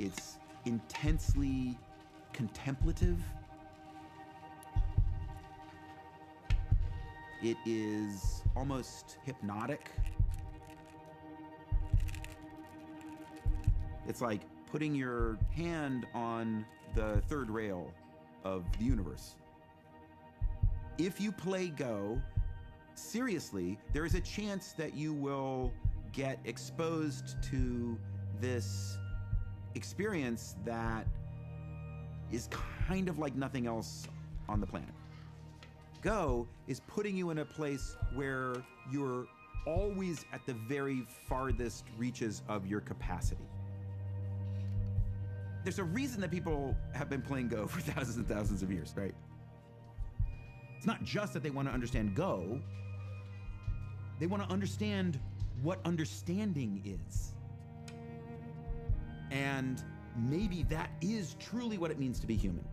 It's intensely contemplative. It is almost hypnotic. It's like putting your hand on the third rail of the universe. If you play Go, seriously, there is a chance that you will get exposed to this experience that is kind of like nothing else on the planet. Go is putting you in a place where you're always at the very farthest reaches of your capacity. There's a reason that people have been playing Go for thousands and thousands of years, right? It's not just that they want to understand Go, they want to understand what understanding is. And maybe that is truly what it means to be human.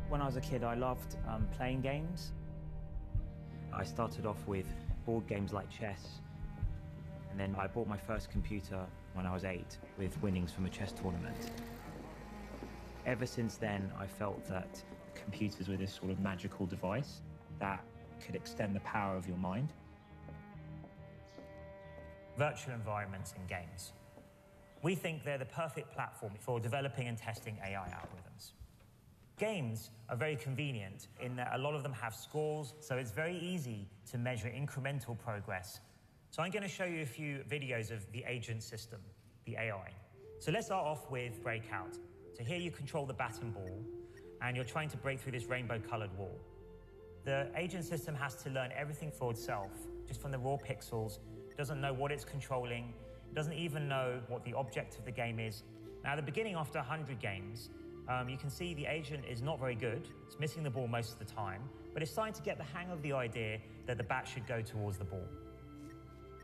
When I was a kid, I loved playing games. I started off with board games like chess, and then I bought my first computer when I was 8 with winnings from a chess tournament. Ever since then, I felt that computers were this sort of magical device that could extend the power of your mind. Virtual environments in games. We think they're the perfect platform for developing and testing AI algorithms. Games are very convenient in that a lot of them have scores, so it's very easy to measure incremental progress. So I'm going to show you a few videos of the agent system, the AI. So let's start off with Breakout. So here you control the bat and ball, and you're trying to break through this rainbow-colored wall. The agent system has to learn everything for itself, just from the raw pixels. It doesn't know what it's controlling. It doesn't even know what the object of the game is. Now, at the beginning, after 100 games, you can see the agent is not very good. It's missing the ball most of the time, but it's starting to get the hang of the idea that the bat should go towards the ball.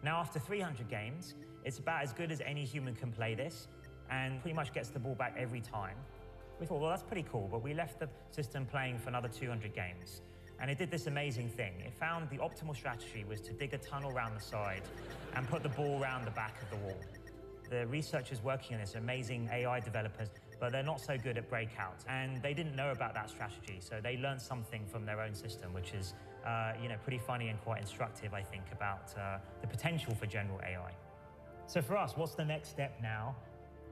Now, after 300 games, it's about as good as any human can play this, and pretty much gets the ball back every time. We thought, well, that's pretty cool, but we left the system playing for another 200 games. And it did this amazing thing. It found the optimal strategy was to dig a tunnel around the side and put the ball around the back of the wall. The researchers working on this are amazing AI developers, but they're not so good at Breakout. And they didn't know about that strategy, so they learned something from their own system, which is pretty funny and quite instructive, I think, about the potential for general AI. So for us, what's the next step now?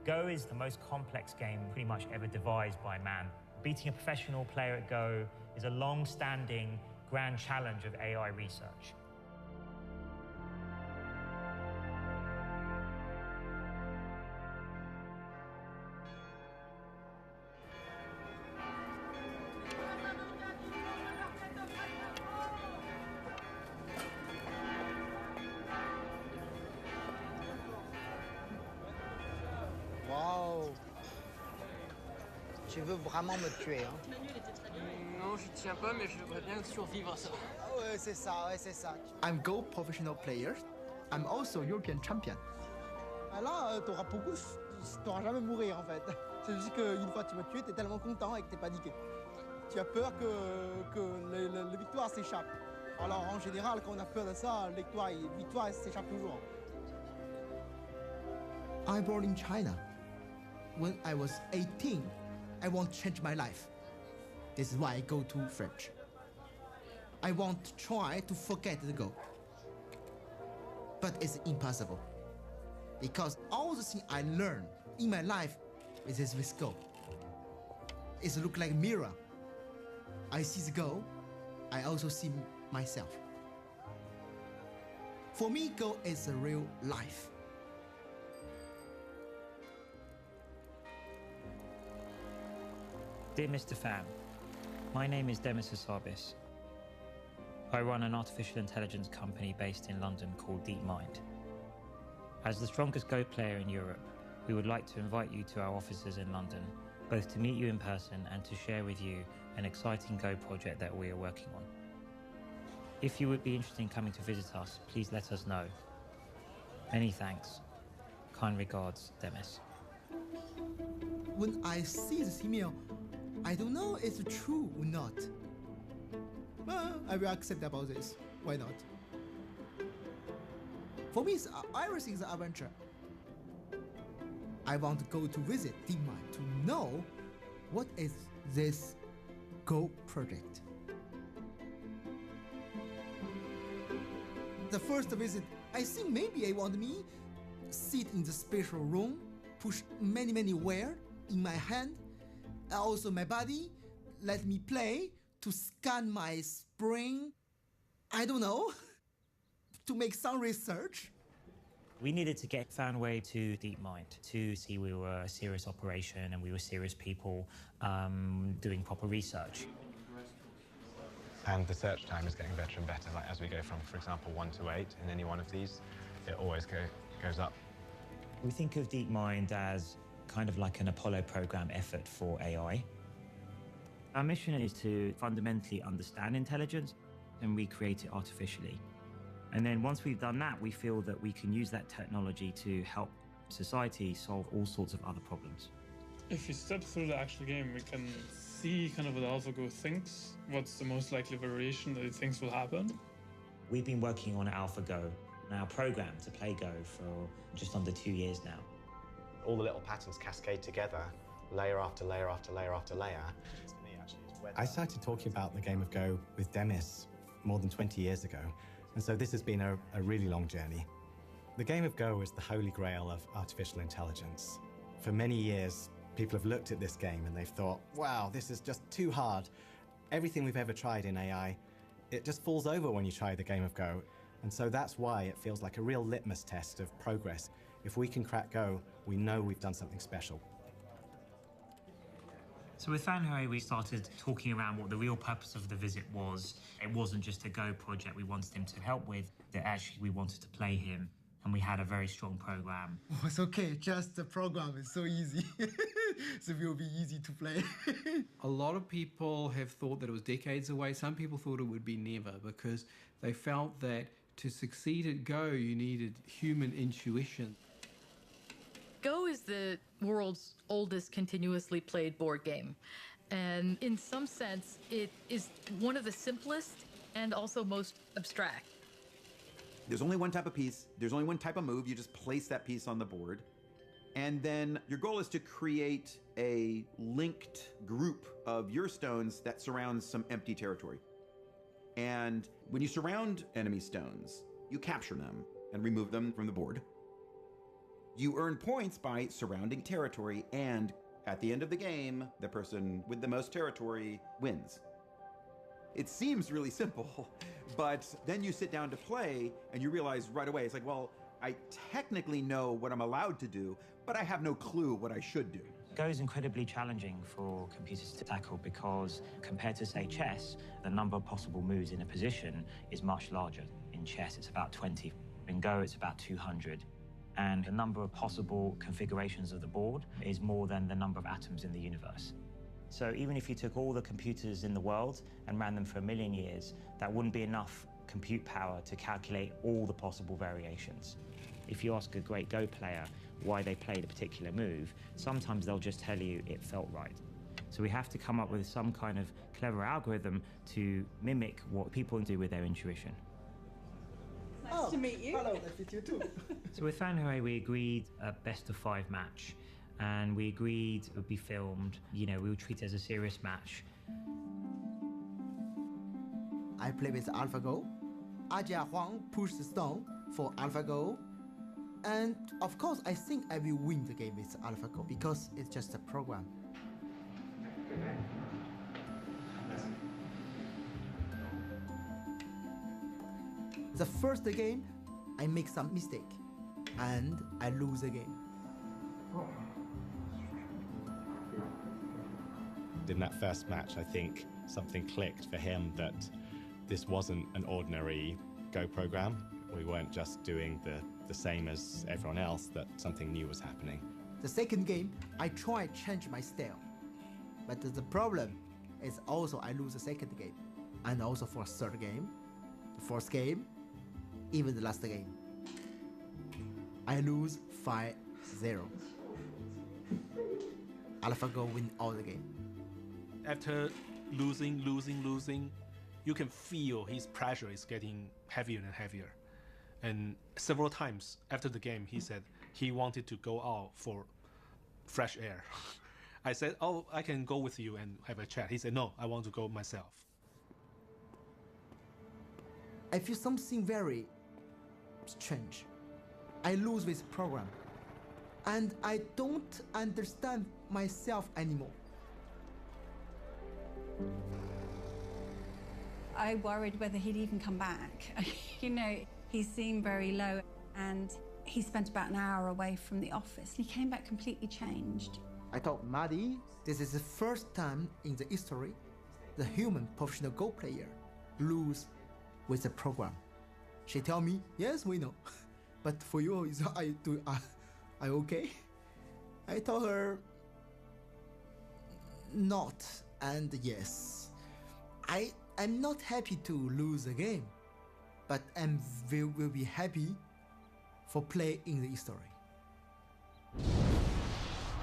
Go is the most complex game pretty much ever devised by man. Beating a professional player at Go is a long-standing grand challenge of AI research. Waouh! Tu veux vraiment me tuer, hein? Non, je tiens pas, mais je voudrais bien survivre à ça. Ouais, c'est ça, ouais, c'est ça. I'm Go professional player. I'm also European champion. Ah là, t'auras jamais mourir en fait. C'est juste qu'une fois que tu m'as tué, t'es tellement content et que t'es paniqué. Tu as peur que la victoire s'échappe. Alors en général, quand on a peur de ça, la victoire s'échappe toujours. I born in China. When I was 18, I want to change my life. This is why I go to French. I want to try to forget the Go. But it's impossible. Because all the things I learned in my life is with Go. It looks like a mirror. I see the Go, I also see myself. For me, Go is a real life. Dear Mr. Pham, my name is Demis Hassabis. I run an artificial intelligence company based in London called DeepMind. As the strongest Go player in Europe, we would like to invite you to our offices in London, both to meet you in person and to share with you an exciting Go project that we are working on. If you would be interested in coming to visit us, please let us know. Many thanks. Kind regards, Demis. When I see this email, I don't know if it's true or not. But I will accept about this. Why not? For me, everything is an adventure. I want to go to visit DeepMind to know what is this Go project. The first visit, I think maybe I want me sit in the special room, push many wire in my hand, and also my body, let me play to scan my brain. I don't know, to make some research. We needed to get found way to DeepMind to see we were a serious operation and we were serious people doing proper research. And the search time is getting better and better. Like as we go from, for example, 1 to 8 in any one of these, it always goes up. We think of DeepMind as kind of like an Apollo program effort for AI. Our mission is to fundamentally understand intelligence and recreate it artificially. And then once we've done that, we feel that we can use that technology to help society solve all sorts of other problems. If we step through the actual game, we can see kind of what AlphaGo thinks, what's the most likely variation that it thinks will happen. We've been working on AlphaGo, our program to play Go, for just under 2 years now. All the little patterns cascade together, layer after layer after layer after layer. I started talking about the game of Go with Demis more than 20 years ago. And so this has been a really long journey. The game of Go is the holy grail of artificial intelligence. For many years, people have looked at this game and they've thought, wow, this is just too hard. Everything we've ever tried in AI, it just falls over when you try the game of Go. And so that's why it feels like a real litmus test of progress. If we can crack Go, we know we've done something special. So with Fan Hui, we started talking around what the real purpose of the visit was. It wasn't just a Go project we wanted him to help with, that actually we wanted to play him, and we had a very strong program. Oh, it's okay, just the program is so easy. So it will be easy to play. A lot of people have thought that it was decades away. Some people thought it would be never, because they felt that to succeed at Go, you needed human intuition. Go is the world's oldest continuously played board game. And in some sense, it is one of the simplest and also most abstract. There's only one type of piece, there's only one type of move, you just place that piece on the board. And then your goal is to create a linked group of your stones that surrounds some empty territory. And when you surround enemy stones, you capture them and remove them from the board. You earn points by surrounding territory, and at the end of the game, the person with the most territory wins. It seems really simple, but then you sit down to play and you realize right away, it's like, well, I technically know what I'm allowed to do, but I have no clue what I should do. Go is incredibly challenging for computers to tackle because compared to, say, chess, the number of possible moves in a position is much larger. In chess, it's about 20. In Go, it's about 200. And the number of possible configurations of the board is more than the number of atoms in the universe. So even if you took all the computers in the world and ran them for 1 million years, that wouldn't be enough compute power to calculate all the possible variations. If you ask a great Go player why they played a particular move, sometimes they'll just tell you it felt right. So we have to come up with some kind of clever algorithm to mimic what people do with their intuition. Nice to meet you. Hello, nice to meet you too. So with Fan Hui, we agreed a best-of-5 match, and we agreed it would be filmed. You know, we would treat it as a serious match. I play with AlphaGo. Ajia Huang pushed the stone for AlphaGo. And of course, I think I will win the game with AlphaGo because it's just a program. The first game, I make some mistake and I lose the game. In that first match, I think something clicked for him that this wasn't an ordinary Go program. We weren't just doing the same as everyone else, that something new was happening. The second game, I try to change my style. But the problem is also I lose the second game. And also for third game, the fourth game, even the last game. I lose 5-0. AlphaGo win all the game. After losing, you can feel his pressure is getting heavier and heavier. And several times after the game, he said he wanted to go out for fresh air. I said, oh, I can go with you and have a chat. He said, no, I want to go myself. I feel something very strange. I lose this program. And I don't understand myself anymore. I worried whether he'd even come back. You know, he seemed very low, and he spent about an hour away from the office, and he came back completely changed. I told Maddie, this is the first time in the history the human professional Go player lose with the program. She tell me, yes, we know. But for you, is I okay? I told her, not and yes. I'm not happy to lose the game, but will be happy for play in the history.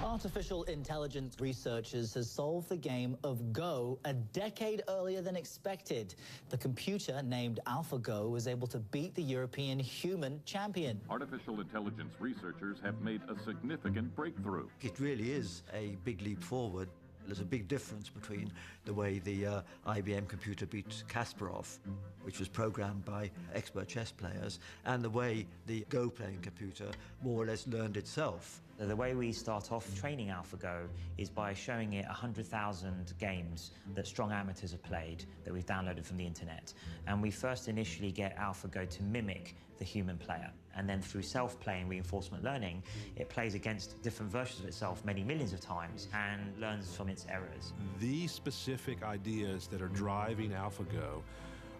Artificial intelligence researchers has solved the game of Go a decade earlier than expected. The computer, named AlphaGo, was able to beat the European human champion. Artificial intelligence researchers have made a significant breakthrough. It really is a big leap forward. There's a big difference between the way the IBM computer beat Kasparov, which was programmed by expert chess players, and the way the Go playing computer more or less learned itself. The way we start off training AlphaGo is by showing it 100,000 games that strong amateurs have played that we've downloaded from the internet. And we first initially get AlphaGo to mimic the human player. And then through self-play and reinforcement learning, it plays against different versions of itself many millions of times and learns from its errors. The specific ideas that are driving AlphaGo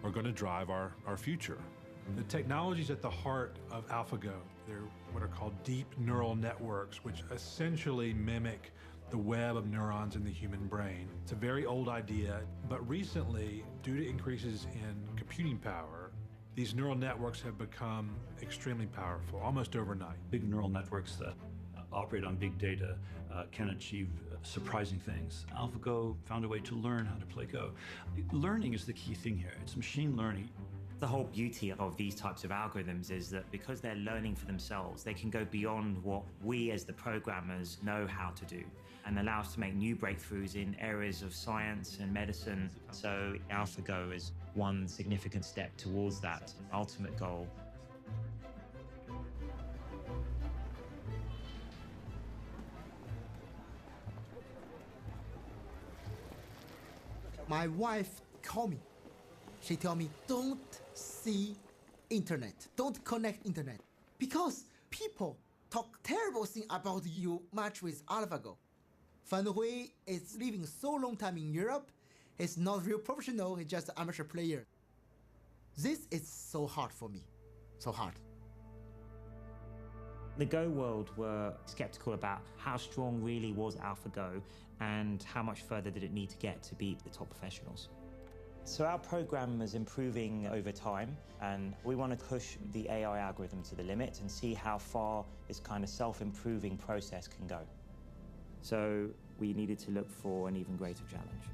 are going to drive our future. The technologies at the heart of AlphaGo, they're what are called deep neural networks, which essentially mimic the web of neurons in the human brain. It's a very old idea, but recently, due to increases in computing power, these neural networks have become extremely powerful, almost overnight. Big neural networks that operate on big data can achieve surprising things. AlphaGo found a way to learn how to play Go. Learning is the key thing here. It's machine learning. The whole beauty of these types of algorithms is that because they're learning for themselves, they can go beyond what we as the programmers know how to do and allow us to make new breakthroughs in areas of science and medicine. So AlphaGo is one significant step towards that ultimate goal. My wife called me. She told me, don't see internet, don't connect internet, because people talk terrible things about you match with AlphaGo. Fan Hui is living so long time in Europe. He's not real professional, he's just an amateur player. This is so hard for me, so hard. The Go world were skeptical about how strong really was AlphaGo and how much further did it need to get to beat the top professionals. So our program is improving over time, and we want to push the AI algorithm to the limit and see how far this kind of self-improving process can go. So we needed to look for an even greater challenge.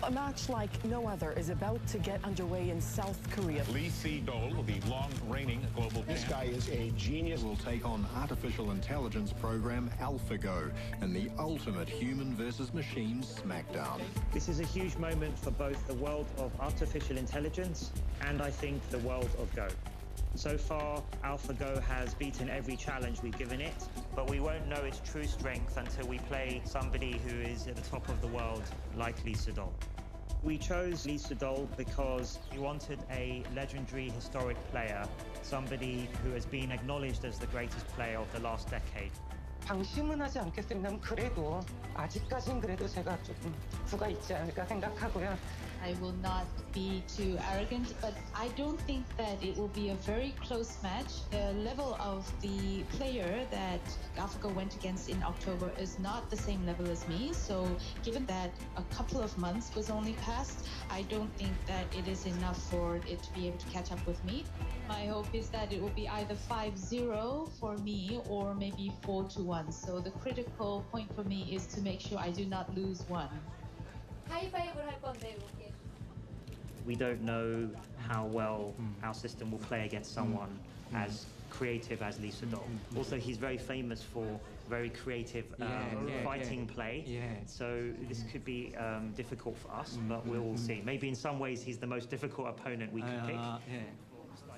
A match like no other is about to get underway in South Korea. Lee Sedol, the long-reigning global This guy is a genius. Will take on artificial intelligence program AlphaGo in the ultimate human versus machine smackdown. This is a huge moment for both the world of artificial intelligence and I think the world of Go. So far, AlphaGo has beaten every challenge we've given it, but we won't know its true strength until we play somebody who is at the top of the world, like Lee Sedol. We chose Lee Sedol because we wanted a legendary historic player, somebody who has been acknowledged as the greatest player of the last decade. 방심은 하지 않겠습니다만 그래도 아직까진 그래도 제가 조금 부가 있지 않을까 생각하고요. I will not be too arrogant, but I don't think that it will be a very close match. The level of the player that AlphaGo went against in October is not the same level as me, so given that a couple of months was only passed, I don't think that it is enough for it to be able to catch up with me. My hope is that it will be either 5-0 for me or maybe 4-1. So the critical point for me is to make sure I do not lose one. 하이파이브를 할 건데 이렇게. We don't know how well our system will play against someone as creative as Lisa Doll. Also, he's very famous for very creative fighting play. So this could be difficult for us, but we'll see. Maybe in some ways he's the most difficult opponent we can pick.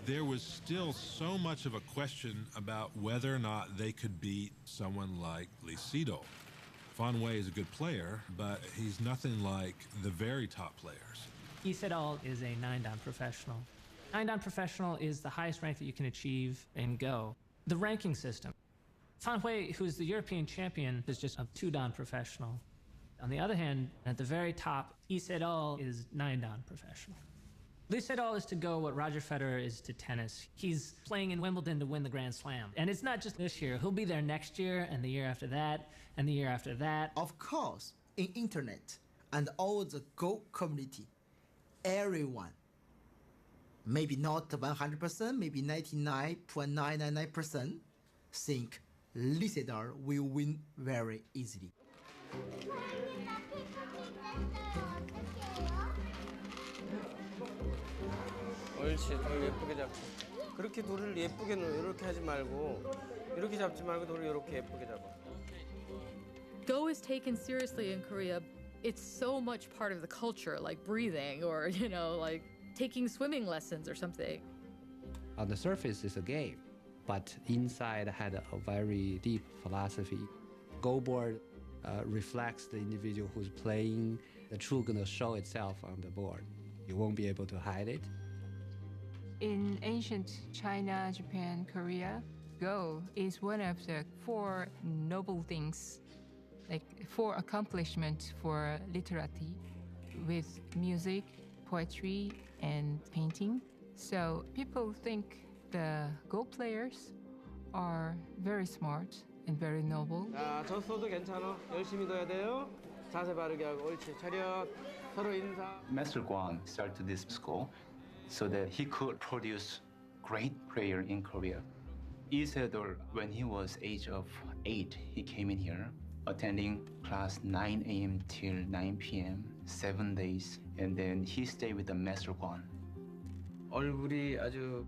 There was still so much of a question about whether or not they could beat someone like Lee Sedol. Fan Wei is a good player, but he's nothing like the very top players. Lee Sedol is a 9-dan professional. 9-dan professional is the highest rank that you can achieve in Go. The ranking system. Fan Wei, who's the European champion, is just a 2-dan professional. On the other hand, at the very top, Lee Sedol is 9-dan professional. Lee Sedol is to Go what Roger Federer is to tennis. He's playing in Wimbledon to win the Grand Slam. And it's not just this year. He'll be there next year, and the year after that, and the year after that. Of course, in internet and all the Go community, everyone, maybe not 100%, maybe 99.999% think Lee Sedol will win very easily. 옳지, 돌 예쁘게 잡고. 그렇게 돌을 예쁘게 이렇게 하지 말고 이렇게 잡지 말고 돌을 이렇게 예쁘게 잡아. Go is taken seriously in Korea. It's so much part of the culture, like breathing or, like taking swimming lessons or something. On the surface, it's a game, but inside had a very deep philosophy. Go board reflects the individual who's playing. The truth gonna show itself on the board. You won't be able to hide it. In ancient China, Japan, Korea, Go is one of the 4 noble things, like 4 accomplishments for literati, with music, poetry, and painting. So people think the Go players are very smart and very noble. 자, 졌어도 괜찮아. 열심히 둬야 돼요. 자세 바르게 하고, 옳지. 차렷, 서로 인사. Master Guan started this school so that he could produce great player in Korea. Lee Sedol, when he was age of 8, he came in here, attending class 9 a.m. till 9 p.m., 7 days, and then he stayed with the Master Guan. 얼굴이 아주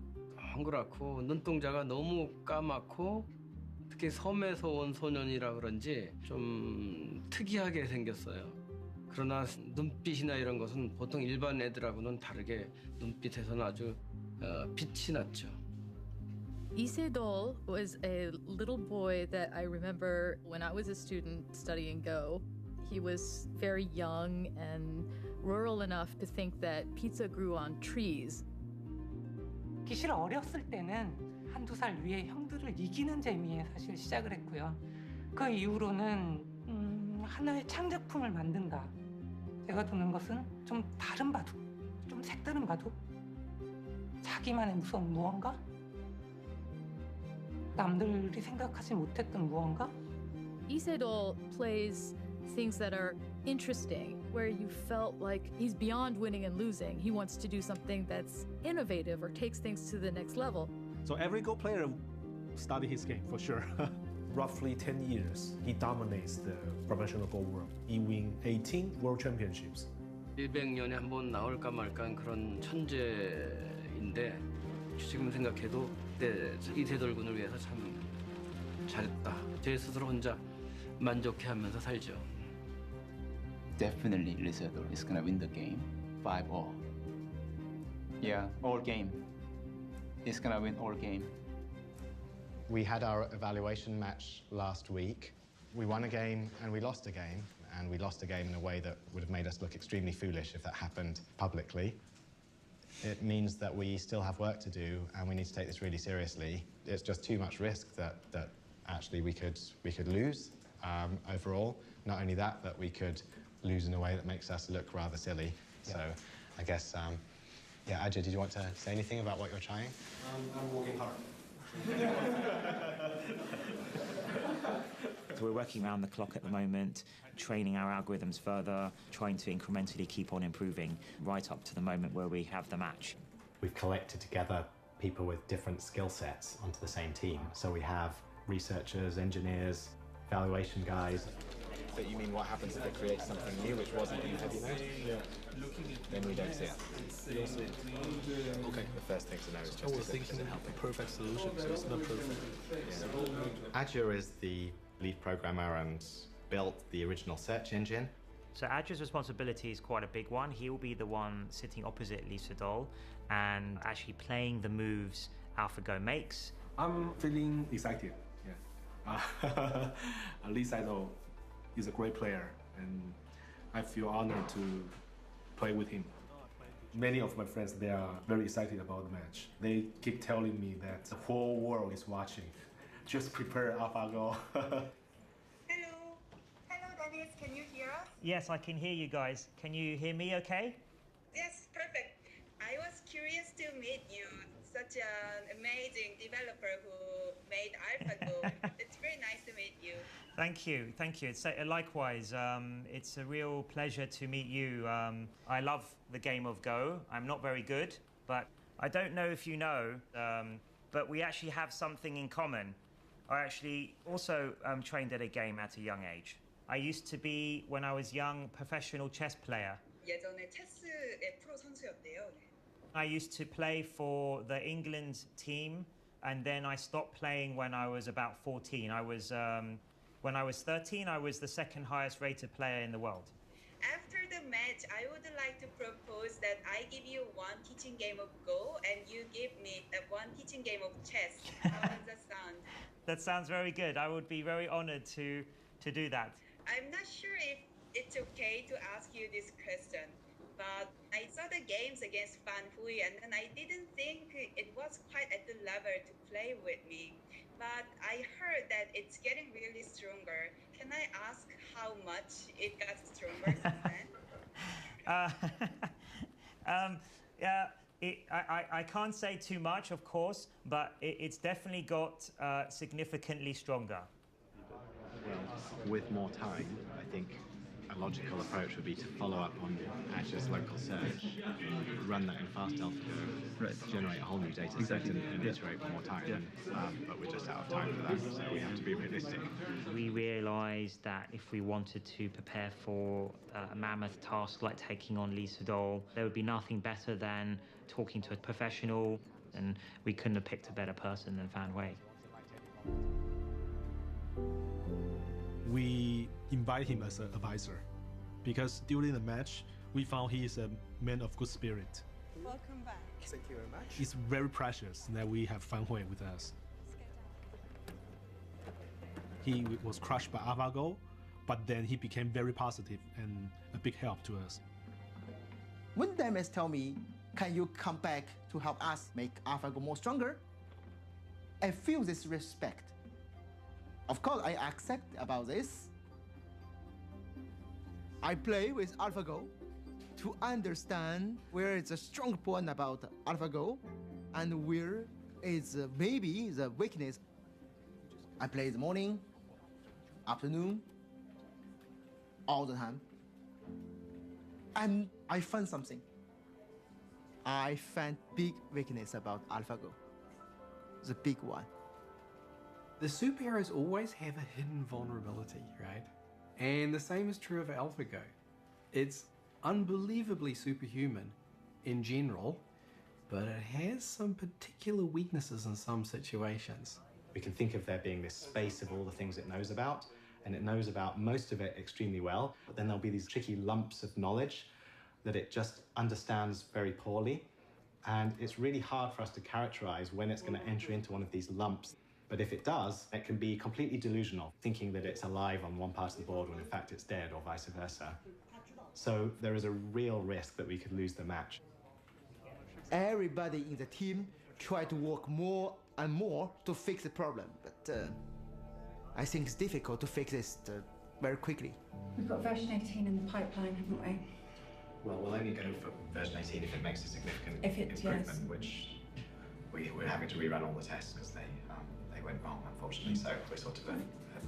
헝그랗고 눈동자가 너무 까맣고 특히 섬에서 온 소년이라 그런지 좀 특이하게 생겼어요. 그러나 눈빛이나 이런 것은 보통 일반 애들하고는 다르게 눈빛에서는 아주 빛이 났죠. Lee Sedol was a little boy that I remember when I was a student studying Go. He was very young and rural enough to think that pizza grew on trees. 사실 어렸을 때는 1-2살 위에 형들을 이기는 재미에 사실 시작을 했고요. 그 이후로는 하나의 창작품을 만든다. 제가 두는 것은 좀 다른 바둑, 좀 색다른 바둑. 자기만의 무서운 무언가? 남들이 생각하지 못했던 무언가? Lee Sedol plays things that are interesting, where you felt like he's beyond winning and losing. He wants to do something that's innovative or takes things to the next level. So every Go player study his game for sure. Roughly 10 years, he dominates the professional Go world. He wins 18 world championships. 100년에 한 번 나올까 말까 그런 천재인데 지금 생각해도 그때 이세돌 군을 위해서 참 잘했다. 제 스스로 혼자 만족해하면서 살죠. Definitely Lee Sedol is gonna win the game 5-all. Yeah, all game. He's gonna win all game. We had our evaluation match last week. We won a game and we lost a game, and we lost a game in a way that would have made us look extremely foolish if that happened publicly. It means that we still have work to do, and we need to take this really seriously. It's just too much risk that actually we could lose overall. Not only that, but we could lose in a way that makes us look rather silly. Yeah. So I guess, yeah, Ajay, did you want to say anything about what you're trying? I'm working hard. So we're working around the clock at the moment, training our algorithms further, trying to incrementally keep on improving right up to the moment where we have the match. We've collected together people with different skill sets onto the same team. So we have researchers, engineers, evaluation guys. But you mean what happens if it creates something new which wasn't in heavy mode? Yeah. Then we don't see it. Okay. The first thing to know is I just was thinking is it helping? perfect solution, so it's not perfect. Yeah. Adja is the lead programmer and built the original search engine. So Adja's responsibility is quite a big one. He will be the one sitting opposite Lisa Doll and actually playing the moves AlphaGo makes. I'm feeling excited. Yeah. Lisa Doll is a great player, and I feel honored to play with him. Many of my friends, they are very excited about the match. They keep telling me that the whole world is watching. Just prepare AlphaGo. Dennis, can you hear us? Yes, I can hear you guys. Can you hear me okay? Yes, perfect. I was curious to meet you, such an amazing developer who made AlphaGo. It's very nice to meet you. Thank you, thank you. It's likewise. It's a real pleasure to meet you. I love the game of Go. I'm not very good, but I don't know if you know, but we actually have something in common. I actually also trained at a game at a young age. I used to be, when I was young, professional chess player. 예전에 체스의 프로 선수였대요. I used to play for the England team, and then I stopped playing when I was about 14. When I was 13, I was the second highest rated player in the world. After the match, I would like to propose that I give you one teaching game of Go, and you give me one teaching game of chess. How does that sound? That sounds very good. I would be very honored to do that. I'm not sure if it's okay to ask you this question, but I saw the games against Fan Hui, and then I didn't think it was quite at the level to play with me. But I heard that it's getting really stronger. Can I ask how much it got stronger since then? I can't say too much, of course, but it's definitely got significantly stronger. Well, with more time, I think a logical approach would be to follow up on Adja's local search, run that in fast AlphaGo, generate a whole new data set and iterate for more time. But we're just out of time for that, so we have to be realistic. We realised that if we wanted to prepare for a mammoth task like taking on Lisa Doll, there would be nothing better than talking to a professional, and we couldn't have picked a better person than Fan Hui. We invite him as an advisor because during the match, we found he is a man of good spirit. Welcome back. Thank you very much. It's very precious that we have Fan Hui with us. He was crushed by AlphaGo, but then he became very positive and a big help to us. When Demis tell me, can you come back to help us make AlphaGo more stronger? I feel this respect. Of course, I accept about this. I play with AlphaGo to understand where is the strong point about AlphaGo and where is maybe the weakness. I play in the morning, afternoon, all the time. And I found something. I found big weakness about AlphaGo. The big one. The superheroes always have a hidden vulnerability, right? And the same is true of AlphaGo. It's unbelievably superhuman in general, but it has some particular weaknesses in some situations. We can think of there being this space of all the things it knows about, and it knows about most of it extremely well, but then there'll be these tricky lumps of knowledge that it just understands very poorly. And it's really hard for us to characterize when it's going to enter into one of these lumps. But if it does, it can be completely delusional, thinking that it's alive on one part of the board when in fact it's dead, or vice versa. So there is a real risk that we could lose the match. Everybody in the team try to work more and more to fix the problem, but I think it's difficult to fix this very quickly. We've got version 18 in the pipeline, haven't we? Well, we'll only go for version 18 if it makes a significant improvement, yes. Which we're having to rerun all the tests because they went wrong, unfortunately. So we're sort of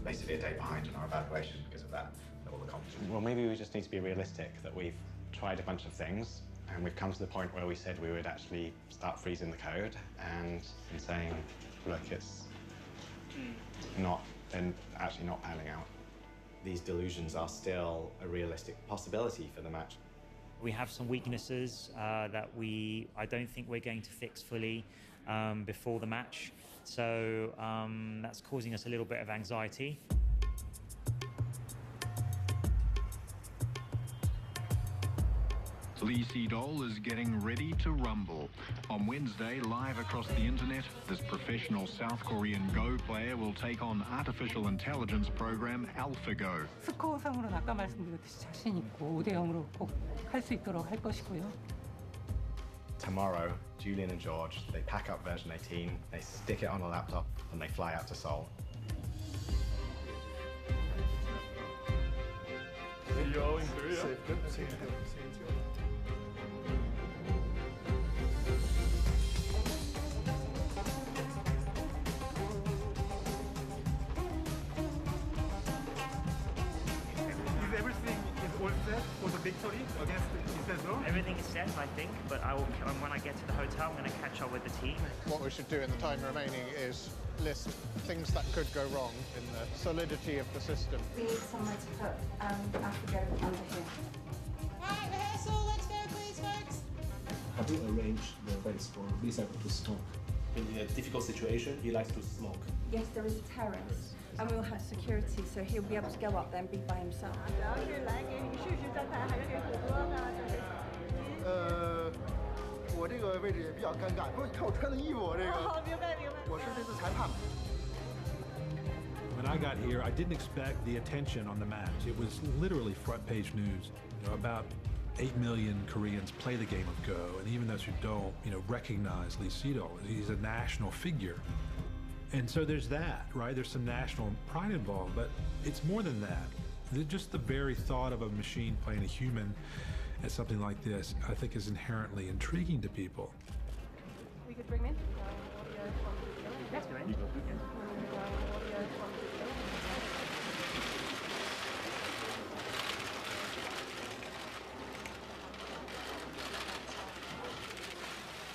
basically a day behind on our evaluation because of that. All the competition. Well, maybe we just need to be realistic that we've tried a bunch of things and we've come to the point where we said we would actually start freezing the code and saying, look, it's not, and actually not panning out. these delusions are still a realistic possibility for the match. We have some weaknesses that I don't think we're going to fix fully before the match. So that's causing us a little bit of anxiety. Lee Sedol is getting ready to rumble. On Wednesday, live across the internet, this professional South Korean Go player will take on artificial intelligence program AlphaGo. 스코어상으로는 아까 말씀드렸듯이 자신 있고 5대0으로 꼭 할 수 있도록 할 것이고요. Tomorrow, Julian and George, they pack up version 18, they stick it on a laptop, and they fly out to Seoul. See you all in Korea. Safe. Good. See you. Is everything all set for the victory against Lee? Everything is set, I think, but when I get to the hotel, I'm going to catch up with the team. What we should do in the time remaining is list things that could go wrong in the solidity of the system. We need somewhere to put AlphaGo under here. Right, rehearsal, let's go please, folks. Have you arranged the race for Lisa to smoke? In a difficult situation, he likes to smoke. Yes, there is a terrace, and we'll have security, so he'll be able to go up there and be by himself. 我这个位置也比较尴尬，不是你看我穿的衣服，我这个。明白。我是这次裁判。When I got here, I didn't expect the attention on the match. It was literally front page news. About 8 million Koreans play the game of Go, and even those who don't, recognize Lee Sedol. He's a national figure. And so there's that, right? There's some national pride involved, but it's more than that. Just the very thought of a machine playing a human at something like this, I think, is inherently intriguing to people. We could bring him in. Yes, go ahead.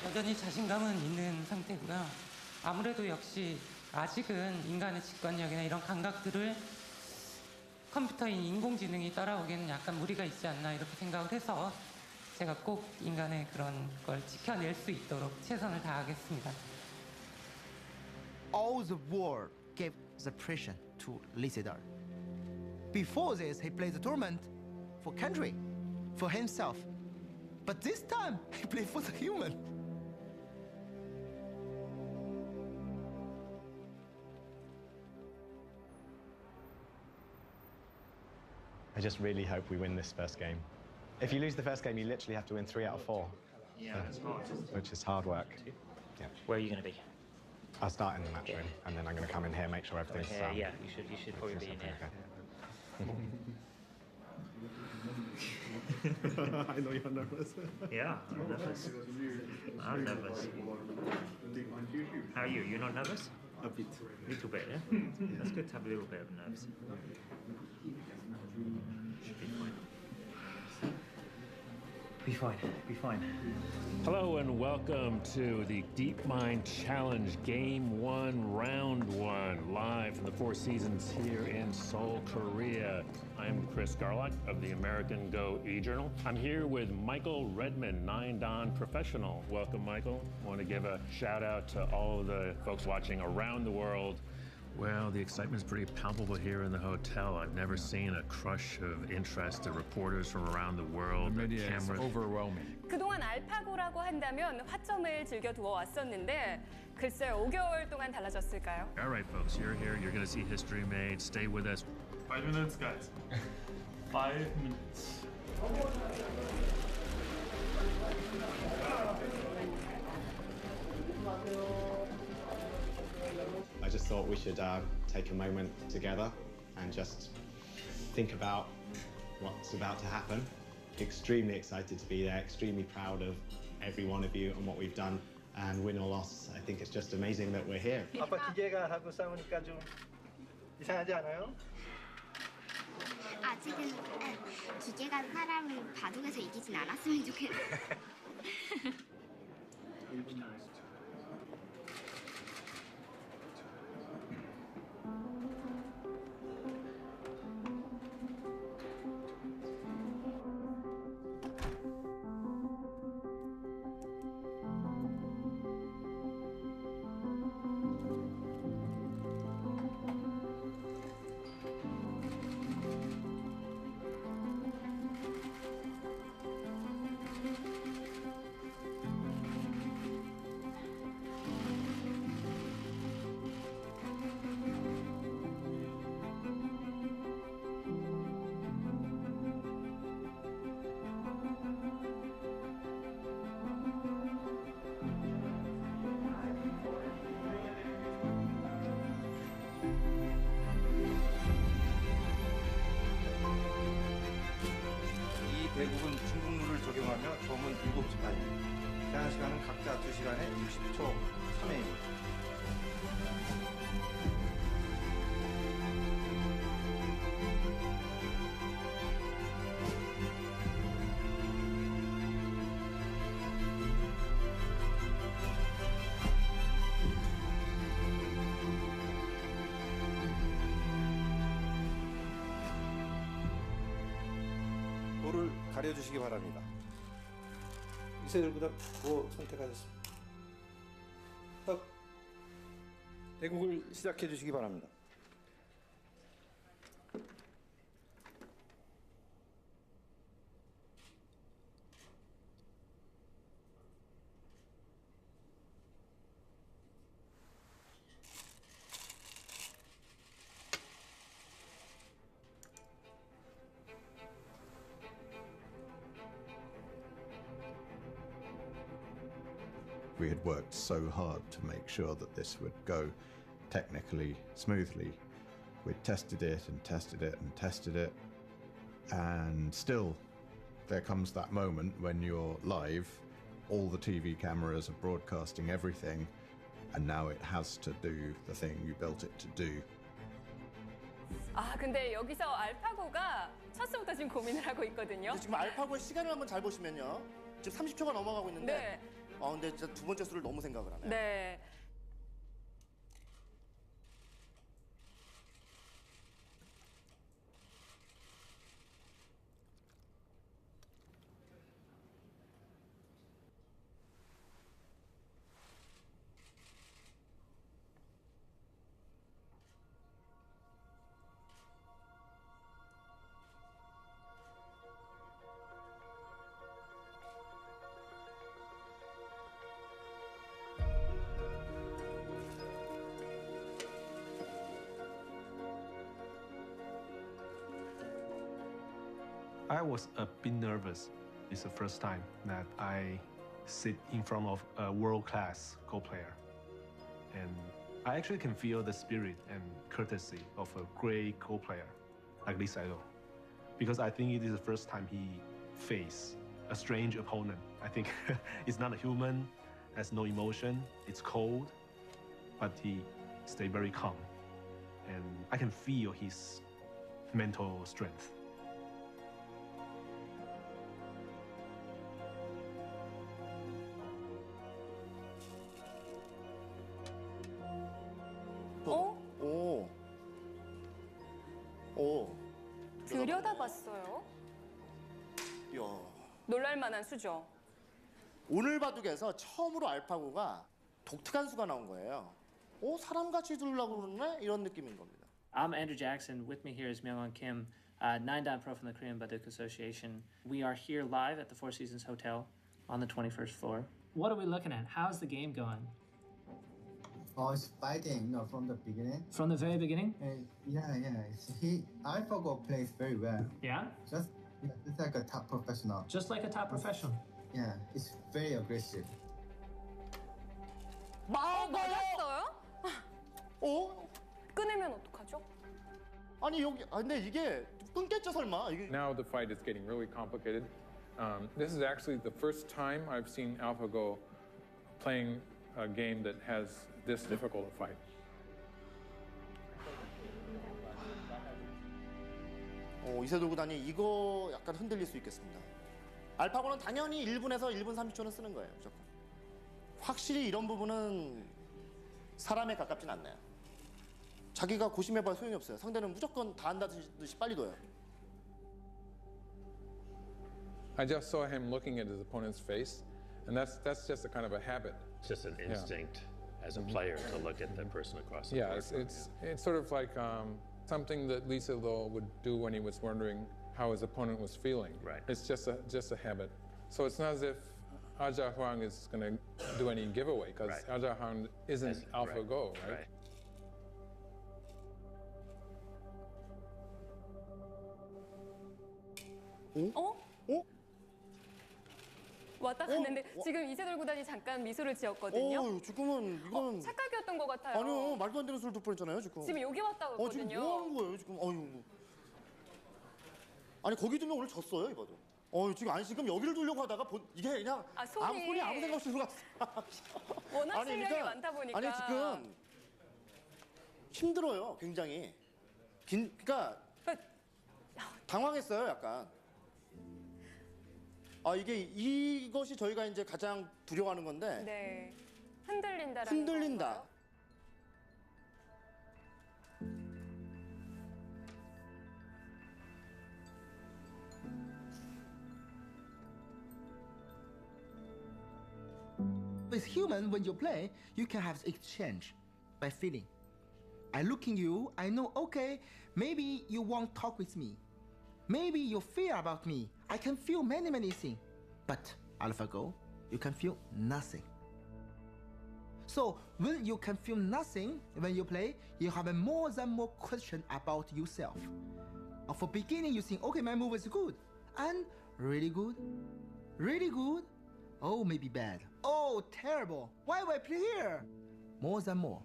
여전히 자신감은 있는 상태고요. 아무래도 역시 아직은 인간의 직관력이나 이런 감각들을 컴퓨터인 인공지능이 따라오기에는 약간 무리가 있지 않나 이렇게 생각을 해서 제가 꼭 인간의 그런 걸 지켜낼 수 있도록 최선을 다하겠습니다. All the world gave the pressure to Lee Sedol. Before this, he played the tournament for country, for himself. But this time, he played for the human. I just really hope we win this first game. If you lose the first game, you literally have to win 3 out of 4. Yeah, it's hard. Which is hard work. Yeah. Where are you going to be? I'll start in the match room, and then I'm going to come in here, make sure everything's Yeah, you should probably be in here. I know you're nervous. Yeah, I'm nervous. I'm nervous. How are you? You're not nervous? A bit. A little bit, yeah? That's good to have a little bit of nerves. Should be fine. Be fine, be fine. Hello and welcome to the DeepMind Challenge Game 1, Round 1, live from the Four Seasons here in Seoul, Korea. I'm Chris Garlock of the American Go e-Journal. I'm here with Michael Redmond, 9Dan Professional. Welcome, Michael. I want to give a shout out to all of the folks watching around the world. Well, the excitement is pretty palpable here in the hotel. I've never seen a crush of interest to reporters from around the world. The It's overwhelming. 그동안 알파고라고 한다면 화점을 즐겨두어 왔었는데 글쎄요, 5개월 동안 달라졌을까요? All right, folks, you're here. You're going to see history made. Stay with us. 5 minutes, guys. 5 minutes. I just thought we should take a moment together and just think about what's about to happen. Extremely excited to be there, extremely proud of every one of you and what we've done. And win or loss, I think it's just amazing that we're here. 아빠 기계가 하고 싸우니까 좀 이상하지 않아요? 아직은 기계가 사람을 바둑에서 이기진 않았으면 좋겠어. 하며 점은 7시 반입니다. 제한 시간은 각자 2시간에 60초 3회입니다. 도를 가려주시기 바랍니다. 이세돌보다 뭐 선택하셨습니다. 대국을 시작해 주시기 바랍니다. We had worked so hard to make sure that this would go technically smoothly. We'd tested it and tested it and tested it, and still there comes that moment when you're live, all the TV cameras are broadcasting everything, and now it has to do the thing you built it to do. 아, 근데 여기서 알파고가 쳤을부터 지금 고민을 하고 있거든요. 지금 알파고의 시간을 한번 잘 보시면요. 지금 30초가 넘어가고 있는데 네. 근데 진짜 두 번째 수를 너무 생각을 하네요. 네. I was a bit nervous. It's the first time that I sit in front of a world-class Go player. And I actually can feel the spirit and courtesy of a great Go player like Lee Saito. Because I think it is the first time he faced a strange opponent. I think it's not a human, has no emotion, it's cold, but he stayed very calm. And I can feel his mental strength. 들여다봤어요. 이야. 놀랄만한 수죠. 오늘 바둑에서 처음으로 알파고가 독특한 수가 나온 거예요. 사람같이 두려고 그러네? 이런 느낌인 겁니다. I'm Andrew Jackson. With me here is Myung-won Kim, 9-dan pro from the Korean Baduk Association. We are here live at the Four Seasons Hotel on the 21st floor. What are we looking at? How's the game going? It's fighting, from the beginning. From the very beginning? Yeah. AlphaGo plays very well. Yeah? Just like a top professional. Just like a top professional? Yeah, it's very aggressive. 맞았어요? 끊으면 어떡하죠? 아니 근데 이게 끊겠죠 설마? Now the fight is getting really complicated. This is actually the first time I've seen AlphaGo playing a game that has this difficult a fight. 이세돌 구단이 이거 약간 흔들릴 수 있겠습니다. 알파고는 당연히 1분에서 1분 30초는 쓰는 거예요, 무조건. 확실히 이런 부분은 사람에 가깝진 않네요. 자기가 고심해봐야 소용이 없어요. 상대는 무조건 다 한다듯이 빨리 둬요. I just saw him looking at his opponent's face, and that's just a kind of a habit. It's just an instinct as a player to look at the person across the board. It's sort of like something that Lee Sedol would do when he was wondering how his opponent was feeling. Right. It's just a habit. So it's not as if Aja Huang is going to do any giveaway, because Aja Huang isn't AlphaGo, right? 왔다 갔는데 지금 이세돌 구단이 잠깐 미소를 지었거든요. 지금은 이건 착각이었던 것 같아요. 아니요, 말도 안 되는 소리를 뻔 했잖아요, 지금. 지금 여기 왔다 갔거든요. 지금 뭐 하는 거예요, 지금? 아니 거기 두면 오늘 졌어요, 이봐도. 지금 아니 지금 여기를 두려고 하다가 이게 그냥 손이 아무 생각 없이 들어갔어. 워낙 실력이 많다 보니까. 아니 지금 힘들어요, 굉장히. 그러니까 당황했어요, 약간. 이것이 저희가 이제 가장 두려워하는 건데. 네. 흔들린다라는 흔들린다. 건가요? With human, when you play, you can have exchange by feeling. I look in you, I know, okay, maybe you won't talk with me. Maybe you fear about me. I can feel many, many things. But AlphaGo, you can feel nothing. So when you can feel nothing when you play, you have a more than more question about yourself. For beginning, you think, okay, my move is good. And really good? Really good? Oh, maybe bad. Oh, terrible. Why do I play here? More than more.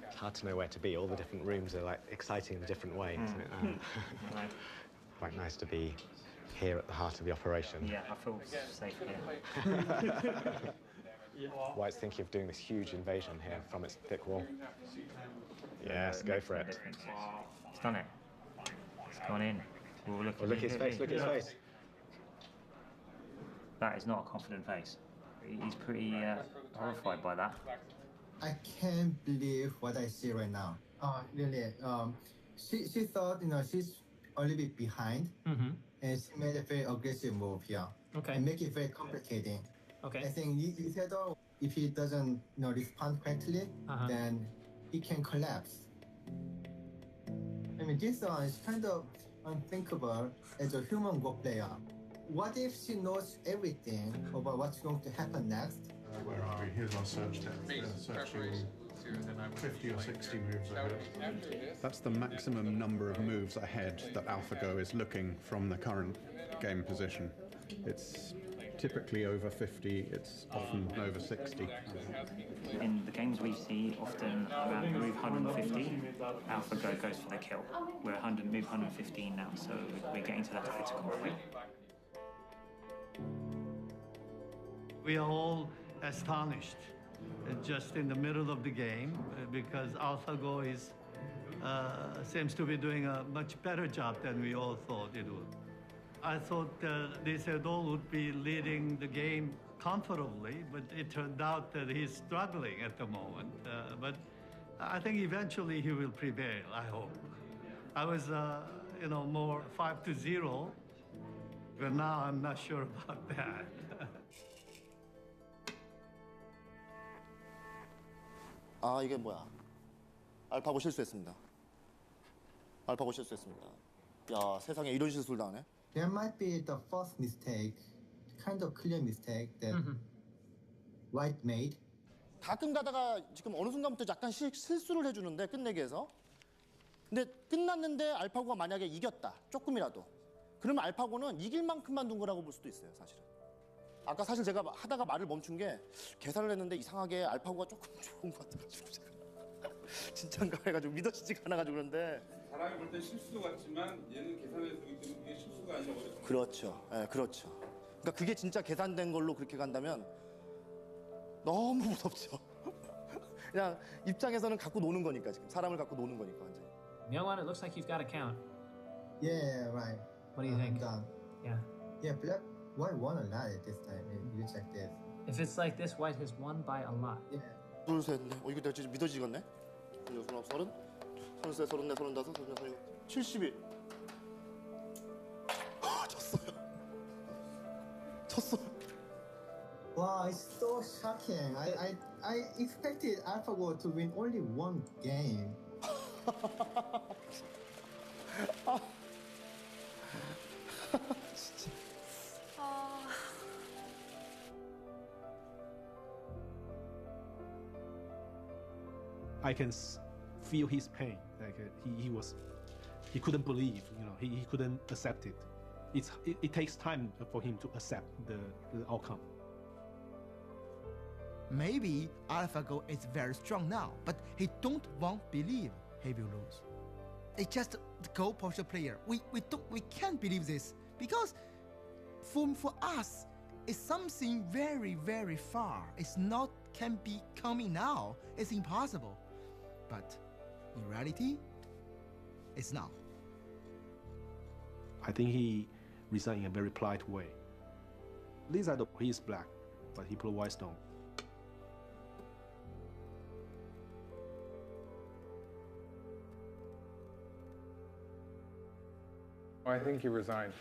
It's hard to know where to be. All the different rooms are like exciting in different ways. Quite nice to be here at the heart of the operation. Yeah, I feel safe here. White's thinking of doing this huge invasion here from its thick wall. Yes, go for it. It's done it. It's gone in. Look at his face, look at his face. That is not a confident face. He's pretty horrified by that. I can't believe what I see right now. Really. She thought, she's a little bit behind, and she made a very aggressive move here. Okay. And make it very complicated. Okay. I think Isidore, if he doesn't respond correctly, then he can collapse. I mean, this one is kind of unthinkable as a human Go player. What if she knows everything about what's going to happen next? Where are we? Here's our search text. Searching 50 or 60 moves ahead. That's the maximum number of moves ahead that AlphaGo is looking from the current game position. It's typically over 50, it's often over 60. In the games we see, often around move 150, AlphaGo goes for the kill. We're move 115 now, so we're getting to that critical point. We are all astonished just in the middle of the game because AlphaGo seems to be doing a much better job than we all thought it would. I thought Isidore would be leading the game comfortably, but it turned out that he's struggling at the moment. But I think eventually he will prevail, I hope. I was, more 5-0, but now I'm not sure about that. 이게 뭐야? 알파고 실수했습니다. 알파고 실수했습니다. 야, 세상에 이런 실수를 당하네. There might be the first mistake, kind of clear mistake that White made. 가끔 가다가 지금 어느 순간부터 약간 실수를 해주는데 끝내기 위해서. 근데 끝났는데 알파고가 만약에 이겼다, 조금이라도. 그러면 알파고는 이길 만큼만 둔 거라고 볼 수도 있어요, 사실은. 아까 사실 제가 하다가 말을 멈춘 게 계산을 했는데 이상하게 알파고가 조금 좋은 것 같아가지고 제가 진짠가 해가지고 믿어지지가 않아가지고 그런데. 사람이 볼 때 실수 같지만 얘는 계산해서 보기 때문에 그게 실수가 아니라고 그랬어요. 그렇죠. 예, 그렇죠. 그러니까 그게 진짜 계산된 걸로 그렇게 간다면 너무 무섭죠. 그냥 입장에서는 갖고 노는 거니까 지금 사람을 갖고 노는 거니까 완전히. Myungwon, it looks like you've got a count. Yeah, right. What do you think? Done. Yeah. Yeah, Black White won a lot at this time. You check this. If it's like this, White has won by a lot. Yeah. 둘, 셋, 넷. 이거 내가 진짜 믿어지겠네. 29, 30, 33, 34, 35, 36, 71. 졌어요. Wow, it's so shocking. I expected AlphaGo to win only one game. 진짜. I can feel his pain. Like he couldn't believe. He couldn't accept it. It takes time for him to accept the outcome. Maybe AlphaGo is very strong now, but he don't believe he will lose. It's just the Go professional player. We can't believe this Because for us, it's something very, very far. It's not can be coming now. It's impossible. But in reality, it's now. I think he resigned in a very polite way. Lisa, he is black, but he put white stone. I think he resigned.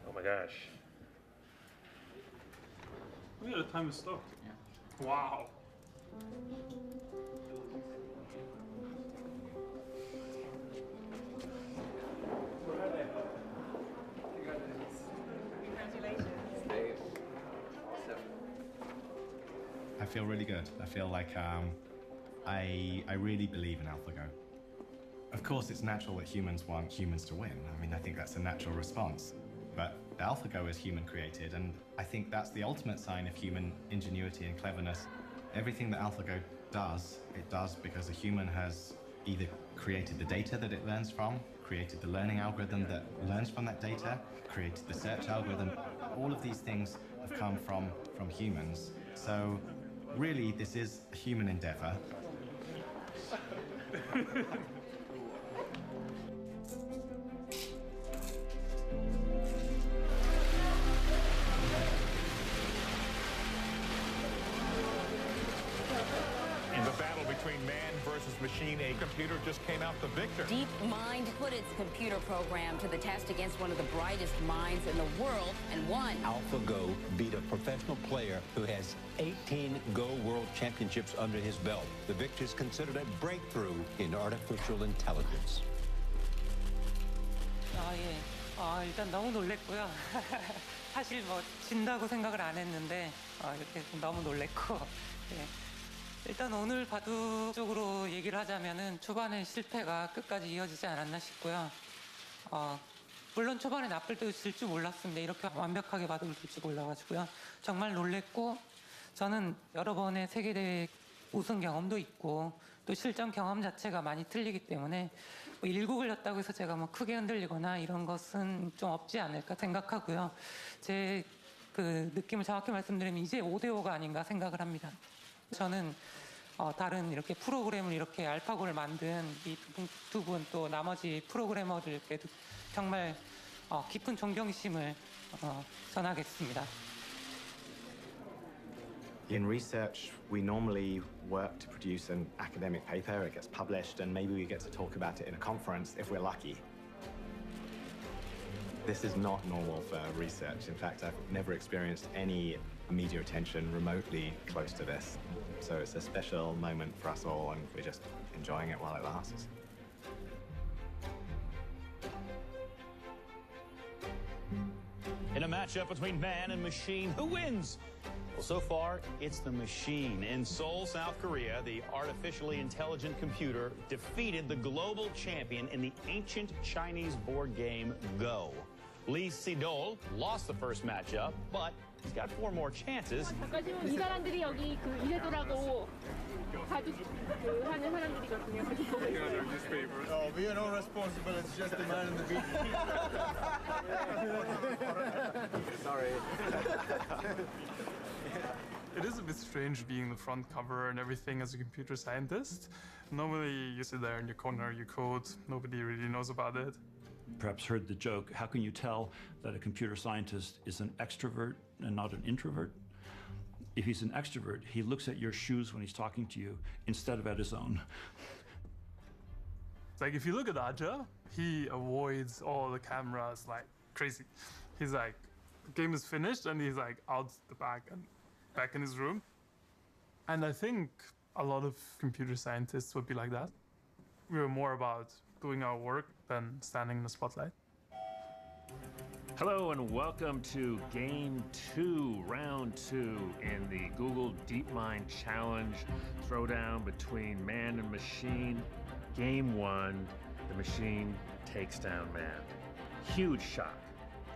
Oh my gosh. Oh yeah, the time has stopped. Yeah. Wow. I feel really good. I feel like I really believe in AlphaGo. Of course, it's natural that humans want humans to win. I mean, I think that's a natural response. But AlphaGo is human created, and I think that's the ultimate sign of human ingenuity and cleverness. Everything that AlphaGo does, it does because a human has either created the data that it learns from, created the learning algorithm that learns from that data, created the search algorithm. All of these things have come from humans. So really, this is a human endeavor. In the battle between man versus machine, a computer just came out the victor. DeepMind put its computer program to the test against one of the brightest minds in the world and won. AlphaGo beat a professional player who has 18 Go World Championships under his belt. The victory is considered a breakthrough in artificial intelligence. 예. 일단 너무 놀랬고요. 사실 뭐 진다고 생각을 안 했는데 이렇게 너무 놀랬고. 예. 일단 오늘 바둑 쪽으로 얘기를 하자면은 초반에 실패가 끝까지 이어지지 않았나 싶고요. 물론 초반에 나쁠 때도 질 줄 몰랐습니다. 이렇게 완벽하게 바둑을 둘 줄 몰라가지고요. 정말 놀랬고 저는 여러 번의 세계대회 우승 경험도 있고 또 실전 경험 자체가 많이 틀리기 때문에 뭐 일구 걸렸다고 해서 제가 뭐 크게 흔들리거나 이런 것은 좀 없지 않을까 생각하고요. 제 그 느낌을 정확히 말씀드리면 이제 5대5가 아닌가 생각을 합니다. 저는 다른 이렇게 프로그램을 이렇게 알파고를 만든 이 두 분 또 나머지 프로그래머들께도 정말 깊은 존경심을 전하겠습니다. In research, we normally work to produce an academic paper, it gets published, and maybe we get to talk about it in a conference if we're lucky. This is not normal for research. In fact, I've never experienced any media attention remotely close to this. So it's a special moment for us all, and we're just enjoying it while it lasts. In a matchup between man and machine, who wins? Well, so far, it's the machine. In Seoul, South Korea, the artificially intelligent computer defeated the global champion in the ancient Chinese board game Go. Lee Si-dol lost the first matchup, but he's got 4 more chances. 이 사람들이 여기 그 이세돌하고 바둑 하는 사람들이거든요. Oh, we are not responsible. It's just the man in the beach. Sorry. It is a bit strange being the front cover and everything as a computer scientist. Normally you sit there in your corner, you code, nobody really knows about it. Perhaps heard the joke, how can you tell that a computer scientist is an extrovert and not an introvert? If he's an extrovert, he looks at your shoes when he's talking to you instead of at his own. Like if you look at Aja, he avoids all the cameras like crazy. He's like, the game is finished and he's like out the back and back in his room. And I think a lot of computer scientists would be like that. We were more about doing our work than standing in the spotlight. Hello and welcome to Game 2, Round 2 in the Google DeepMind Challenge throwdown between man and machine. Game 1, the machine takes down man. Huge shock.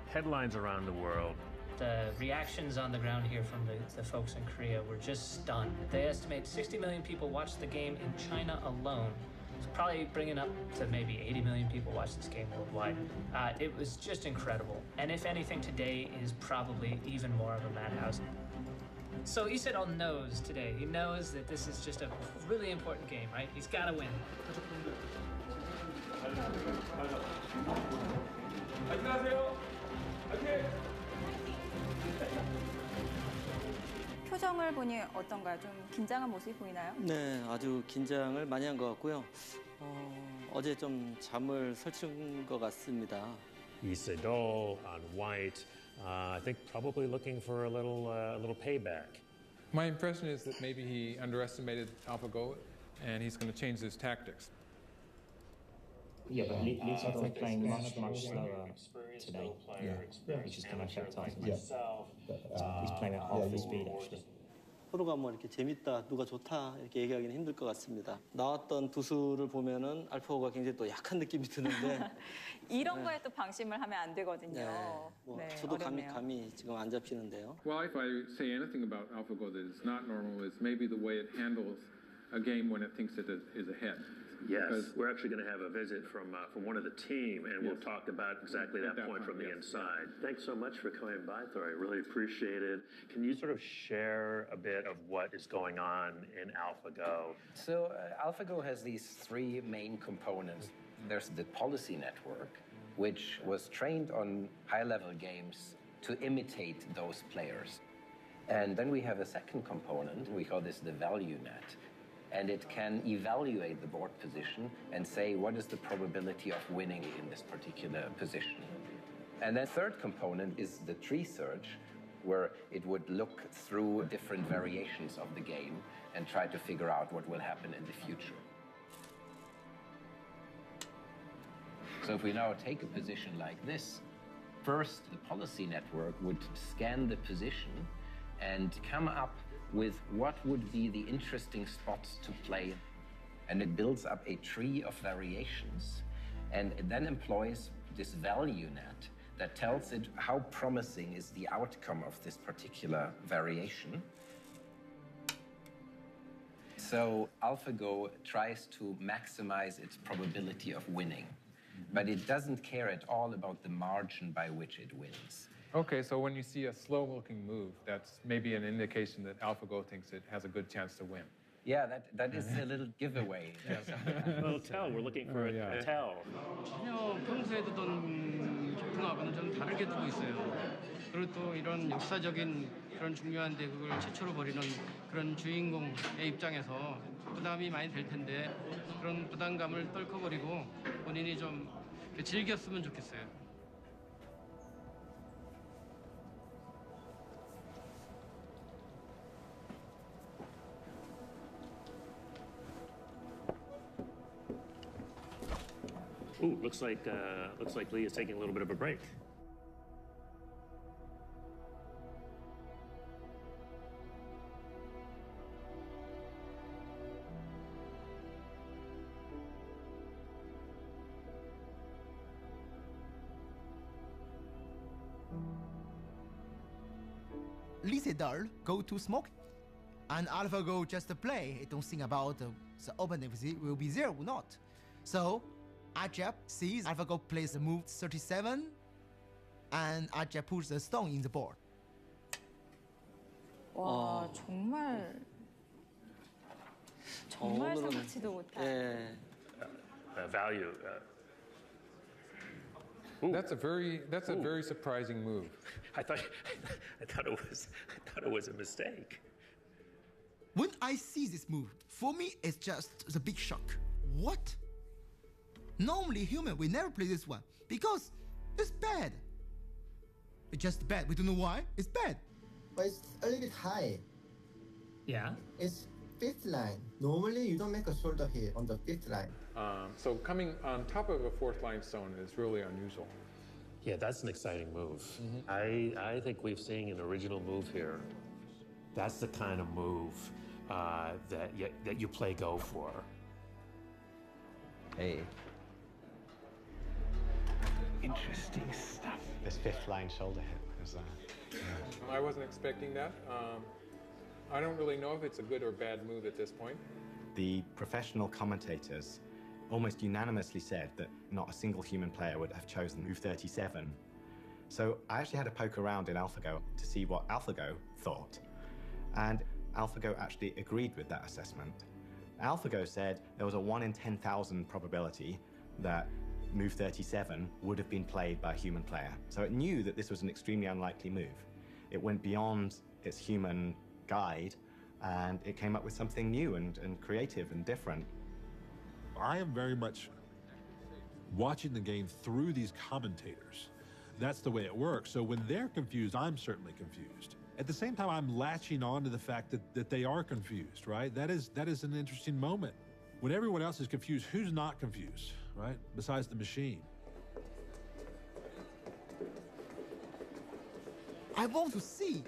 Headlines around the world. The reactions on the ground here from the folks in Korea were just stunned. They estimate 60 million people watched the game in China alone. It's probably bringing up to maybe 80 million people watch this game worldwide. It was just incredible. And if anything, today is probably even more of a madhouse. So Isedal knows today. He knows that this is just a really important game, right? He's got to win. 표정을 보니 어떤가요? 좀 긴장한 모습이 보이나요? 네, 아주 긴장을 많이 한 것 같고요. 어제 좀 잠을 설친 것 같습니다. Isidol on white, I think probably looking for a little payback. My impression is that maybe he underestimated AlphaGo, and he's going to change his tactics. Yeah, but Isidol playing much slower today, which is going to affect us. He's playing at half the speed, actually. 서로가 뭐 이렇게 재밌다, 누가 좋다 이렇게 얘기하기는 힘들 것 같습니다. 나왔던 두 수를 보면은 알파고가 굉장히 또 약한 느낌이 드는데 이런 거에 또 방심을 하면 안 되거든요. 뭐 저도 감이 지금 안 잡히는데요. Well, if I say anything about AlphaGo that is not normal, is maybe the way it handles a game when it thinks it is ahead. Yes, we're actually going to have a visit from one of the team, and we'll talk about exactly that point from the inside. Thanks so much for coming by, Thor. I really appreciate it. Can you sort of share a bit of what is going on in AlphaGo? So AlphaGo has these three main components. There's the policy network, which was trained on high-level games to imitate those players. And then we have a second component. We call this the value net. And it can evaluate the board position and say what is the probability of winning in this particular position. And the third component is the tree search, where it would look through different variations of the game and try to figure out what will happen in the future. So if we now take a position like this, first the policy network would scan the position and come up with what would be the interesting spots to play. And it builds up a tree of variations, and it then employs this value net that tells it how promising is the outcome of this particular variation. So AlphaGo tries to maximize its probability of winning, but it doesn't care at all about the margin by which it wins. Okay, so when you see a slow-looking move, that's maybe an indication that AlphaGo thinks it has a good chance to win. Yeah, that is a little giveaway. A little tell. We're looking for a tell. 전혀 평소에 두던 기풍하고는 좀 다르게 두고 있어요. 그리고 또 이런 역사적인 그런 중요한데 그걸 최초로 벌이는 그런 주인공의 입장에서 부담이 많이 될 텐데 그런 부담감을 떨쳐버리고 본인이 좀 즐겼으면 좋겠어요. Ooh, looks like Lee is taking a little bit of a break. Lee Sedol go to smoke, and AlphaGo just play. Don't think about the opening will be there or not. So Ajab sees AlphaGo plays the move 37, and Ajab puts the stone in the board. 와, 정말 생각지도 못한. Value. That's a very surprising move. I thought it was a mistake. When I see this move, for me it's just the big shock. What? Normally human will never play this one because it's bad. It's just bad. We don't know why. It's bad. But it's a little bit high. Yeah. It's fifth line. Normally you don't make a shoulder hit on the fifth line. So coming on top of a fourth line stone is really unusual. Yeah, that's an exciting move. I think we've seen an original move here. That's the kind of move that you play Go for. Hey. Interesting stuff. This fifth line shoulder hit was. I wasn't expecting that. I don't really know if it's a good or bad move at this point. The professional commentators almost unanimously said that not a single human player would have chosen move 37. So I actually had to poke around in AlphaGo to see what AlphaGo thought. And AlphaGo actually agreed with that assessment. AlphaGo said there was a 1 in 10,000 probability that move 37 would have been played by a human player. So it knew that this was an extremely unlikely move. It went beyond its human guide, and it came up with something new and creative and different. I am very much watching the game through these commentators. That's the way it works. So when they're confused, I'm certainly confused. At the same time, I'm latching on to the fact that they are confused, right? That is an interesting moment. When everyone else is confused, who's not confused, right? Besides the machine. I want to see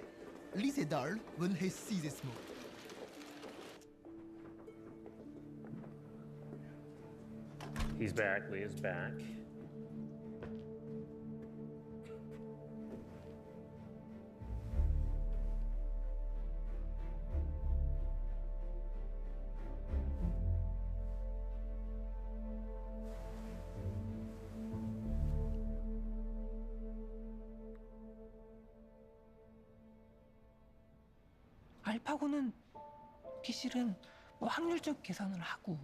Lyседal when he sees this move. He's back, Leah's back. 알파고는 기실은 뭐 확률적 계산을 하고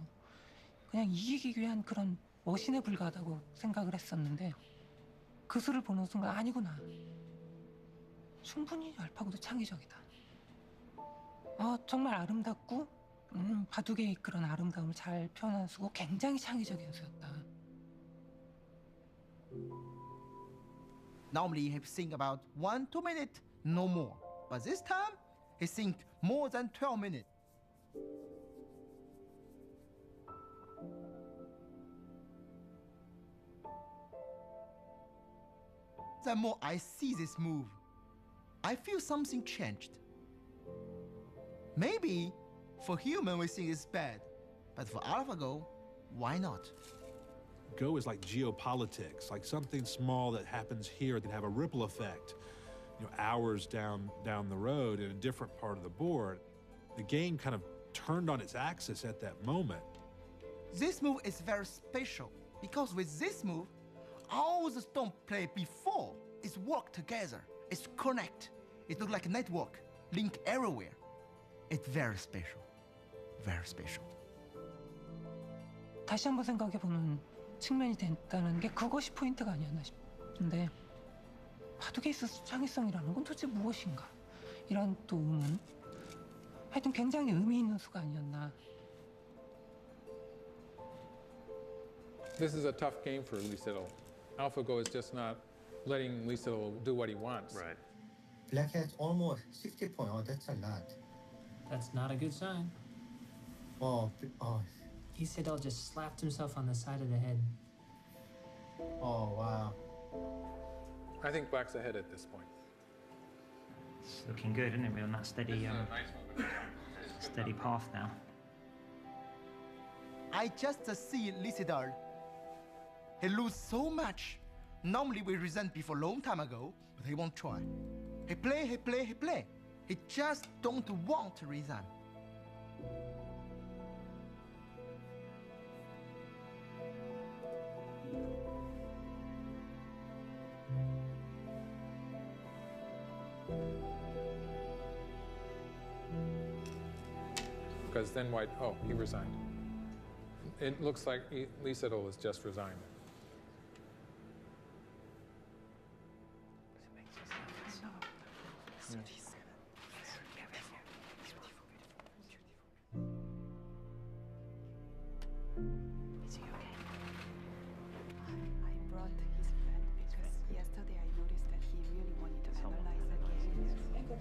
그냥 이기기 위한 그런 머신에 불과하다고 생각을 했었는데 그 수를 보는 순간 아니구나. 충분히 알파고도 창의적이다. 정말 아름답고 바둑의 그런 아름다움을 잘 표현한 수고 굉장히 창의적인 수였다. Normally he think about 1-2 minutes, no more. But this time, he think more than 12 minutes. The more I see this move, I feel something changed. Maybe for human we think it's bad, but for AlphaGo, why not? Go is like geopolitics, like something small that happens here can have a ripple effect, hours down the road in a different part of the board. The game kind of turned on its axis at that moment. This move is very special because with this move, all the stone played before is work together. It's connect. It looks like a network, link everywhere. It's very special, very special. 다시 한번 생각해보는 측면이 됐다는 게 그것이 포인트가 아니었나 싶은데 바둑에 있어서 창의성이라는 건 도대체 무엇인가? 이런 또 의문. 하여튼 굉장히 의미 있는 수가 아니었나. This is a tough game for Lyседal. AlphaGo is just not letting Lyседal do what he wants. Right. Black has almost 60 points. Oh, that's a lot. That's not a good sign. Oh. Lyседal just slapped himself on the side of the head. Oh, wow. I think Black's ahead at this point. It's looking good, isn't it? We're on that steady path now. I just see Lyседal. He lose so much. Normally we resent before long time ago, but he won't try. He play. He just don't want to resign. Because then White, he resigned. It looks like Lyседal is just resigned. Is he okay? I brought his friend because yesterday I noticed that he really wanted to analyze the game.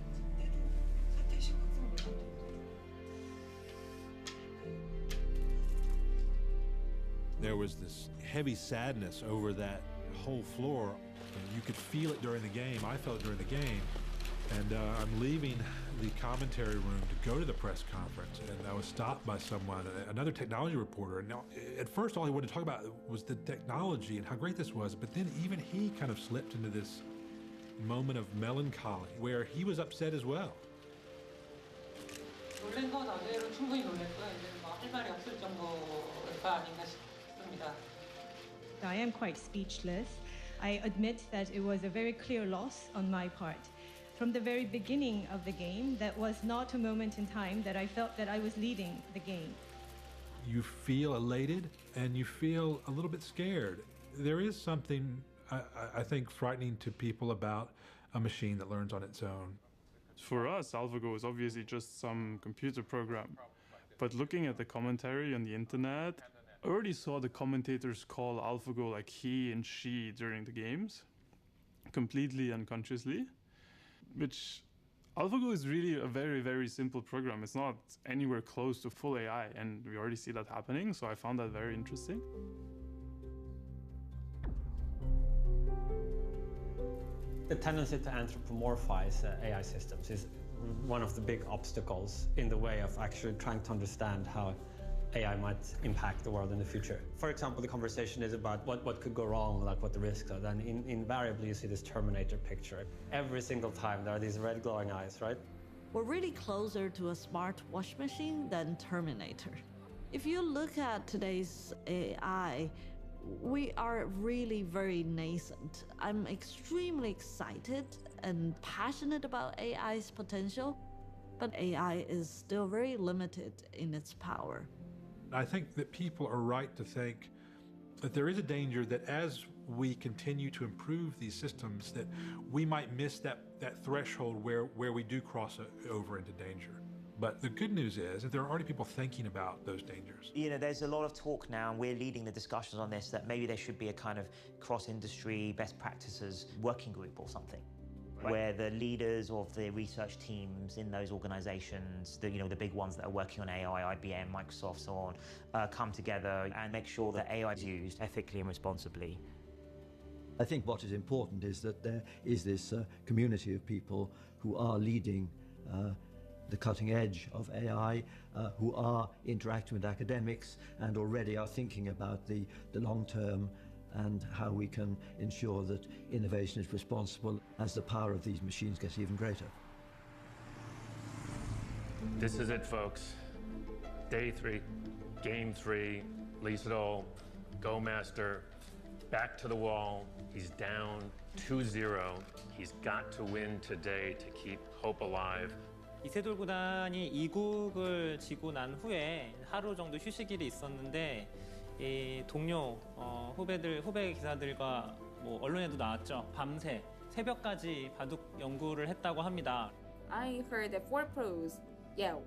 There was this heavy sadness over that whole floor. You could feel it during the game. I felt it during the game. And I'm leaving the commentary room to go to the press conference, and I was stopped by someone, another technology reporter. And at first, all he wanted to talk about was the technology and how great this was. But then even he kind of slipped into this moment of melancholy where he was upset as well. 놀란 건 아니에요. 충분히 놀랬고요. 이제 뭐 할 말이 없을 정도가 아닌가 I am quite speechless. I admit that it was a very clear loss on my part. From the very beginning of the game, that was not a moment in time that I felt that I was leading the game. You feel elated and you feel a little bit scared. There is something, I think, frightening to people about a machine that learns on its own. For us, AlphaGo is obviously just some computer program. But looking at the commentary on the internet, I already saw the commentators call AlphaGo like he and she during the games, completely unconsciously, which AlphaGo is really a very, very simple program. It's not anywhere close to full AI, and we already see that happening, so I found that very interesting. The tendency to anthropomorphize AI systems is one of the big obstacles in the way of actually trying to understand how AI might impact the world in the future. For example, the conversation is about what could go wrong, like what the risks are. Then invariably you see this Terminator picture. Every single time there are these red glowing eyes, right? We're really closer to a smart wash machine than Terminator. If you look at today's AI, we are really very nascent. I'm extremely excited and passionate about AI's potential, but AI is still very limited in its power. I think that people are right to think that there is a danger that as we continue to improve these systems, that we might miss that threshold where we do cross over into danger. But the good news is that there are already people thinking about those dangers. You know, there's a lot of talk now, and we're leading the discussions on this, that maybe there should be a kind of cross-industry best practices working group or something, where the leaders of the research teams in those organizations, the big ones that are working on AI, IBM, Microsoft, so on, come together and make sure that AI is used ethically and responsibly. I think what is important is that there is this community of people who are leading the cutting edge of AI, who are interacting with academics and already are thinking about the long term and how we can ensure that innovation is responsible as the power of these machines gets even greater. This is it, folks. Day 3, game 3, Lisadol, Go Master, back to the wall. He's down 2-0. He's got to win today to keep hope alive. 이세돌 구단이 2국을 지고 난 후에 하루 정도 휴식일이 있었는데 이 동료 후배 기사들과 뭐 언론에도 나왔죠. 밤새 새벽까지 바둑 연구를 했다고 합니다. I heard that 4Pros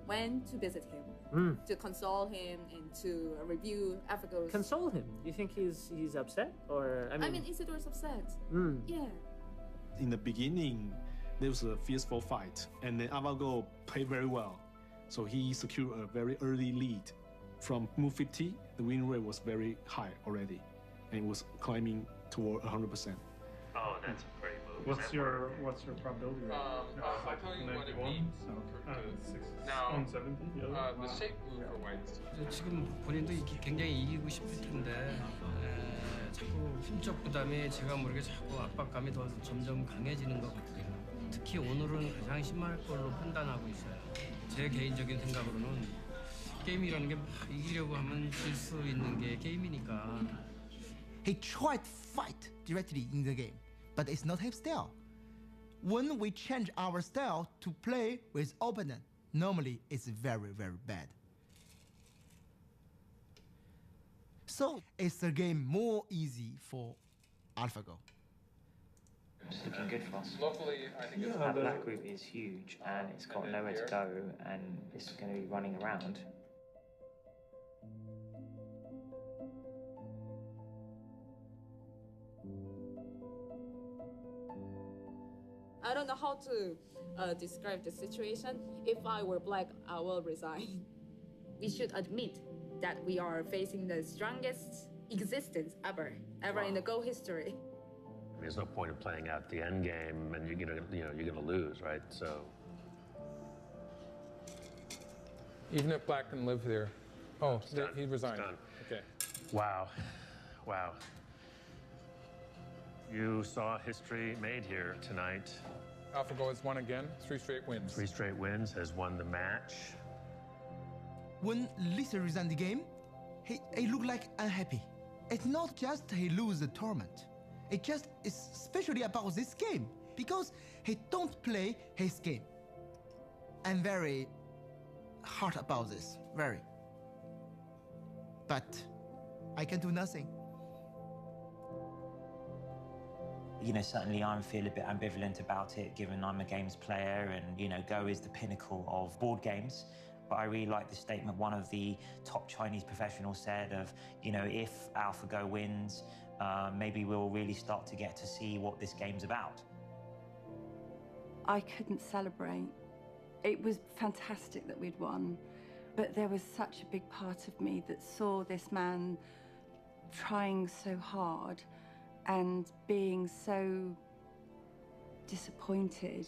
went to visit him to console him and to review AlphaGo's. Console him? You think he's upset, or I mean Isidore's upset. Yeah. In the beginning, there was a fierceful fight, and then AlphaGo played very well, so he secured a very early lead. From move 50, the win rate was very high already, and it was climbing toward 100%. Oh, that's a great move. What's your probability rate? I'll tell you what it means. Now, the shape move for whites. 지금 본인도 굉장히 이기고 싶을 텐데 자꾸 심적 부담이 제가 모르게 자꾸 압박감이 더 점점 강해지는 것 같아요. 특히 오늘은 가장 심할 걸로 판단하고 있어요. 제 개인적인 생각으로는 게임이라는 게 막 이기려고 하면 질 수 있는 게 게임이니까. He tried to fight directly in the game, but it's not his style. When we change our style to play with opponent, normally it's very, very bad. So it's the game more easy for AlphaGo. It's looking good for us. Locally, I think that black group is huge, and it's got nowhere to go, and it's going to be running around. I don't know how to describe the situation. If I were black, I will resign. We should admit that we are facing the strongest existence ever in the Go history. There's no point in playing out the end game, and you're gonna lose, right? So even if Black can live there, he resigned. Okay. Wow. You saw history made here tonight. AlphaGo has won again, 3 straight wins. 3 straight wins, has won the match. When Lisa resigned the game, he looked like unhappy. It's not just he lose the tournament. It just is especially about this game because he don't play his game. I'm very hard about this, very. But I can do nothing. You know, certainly I feel a bit ambivalent about it, given I'm a games player and, you know, Go is the pinnacle of board games. But I really like the statement one of the top Chinese professionals said of, you know, if AlphaGo wins, maybe we'll really start to get to see what this game's about. I couldn't celebrate. It was fantastic that we'd won, but there was such a big part of me that saw this man trying so hard and being so disappointed.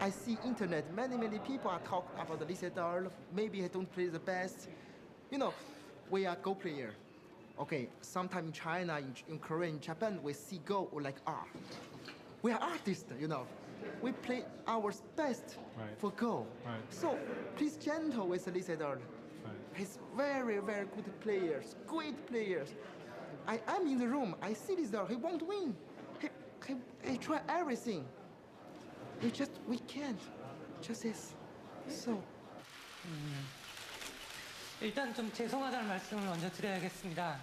I see internet, many people are talking about the Lee Sedol. Maybe I don't play the best. You know, we are Go player. Okay, sometime in China, in Korea, in Japan, we see Go like art. We are artists, you know. We play our best for Go. Right. So please gentle with Lee Sedol. Right. He's very, very good players, great players. I'm in the room, I see Lee Sedol, he won't win. He try everything. We can't. Just this. So. 일단 좀 죄송하다는 말씀을 먼저 드려야겠습니다.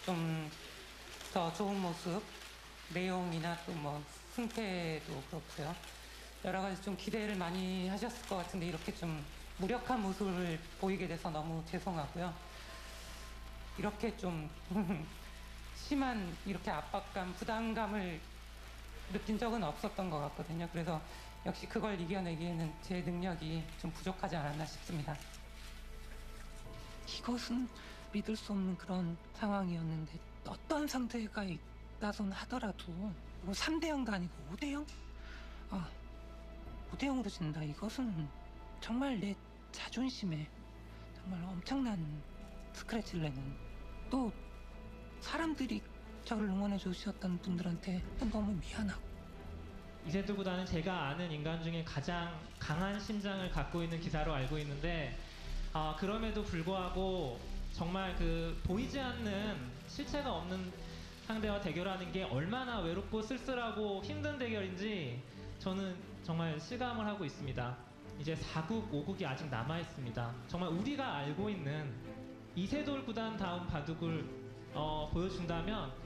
좀 더 좋은 모습, 내용이나 또 뭐 승패도 그렇고요. 여러 가지 좀 기대를 많이 하셨을 것 같은데 이렇게 좀 무력한 모습을 보이게 돼서 너무 죄송하고요. 이렇게 좀 심한 이렇게 압박감, 부담감을 느낀 적은 없었던 것 같거든요. 그래서 역시 그걸 이겨내기에는 제 능력이 좀 부족하지 않았나 싶습니다. 이것은 믿을 수 없는 그런 상황이었는데 어떤 상대가 있다손 하더라도 3대 0도 아니고 5대 0? 5대 0으로 진다. 이것은 정말 내 자존심에 정말 엄청난 스크래치를 내는 또 사람들이 저를 응원해 주셨던 분들한테 너무 미안하고 이세돌 구단은 제가 아는 인간 중에 가장 강한 심장을 갖고 있는 기사로 알고 있는데 그럼에도 불구하고 정말 그 보이지 않는 실체가 없는 상대와 대결하는 게 얼마나 외롭고 쓸쓸하고 힘든 대결인지 저는 정말 실감을 하고 있습니다. 이제 4국, 5국이 아직 남아 있습니다. 정말 우리가 알고 있는 이세돌 구단 다운 바둑을 보여준다면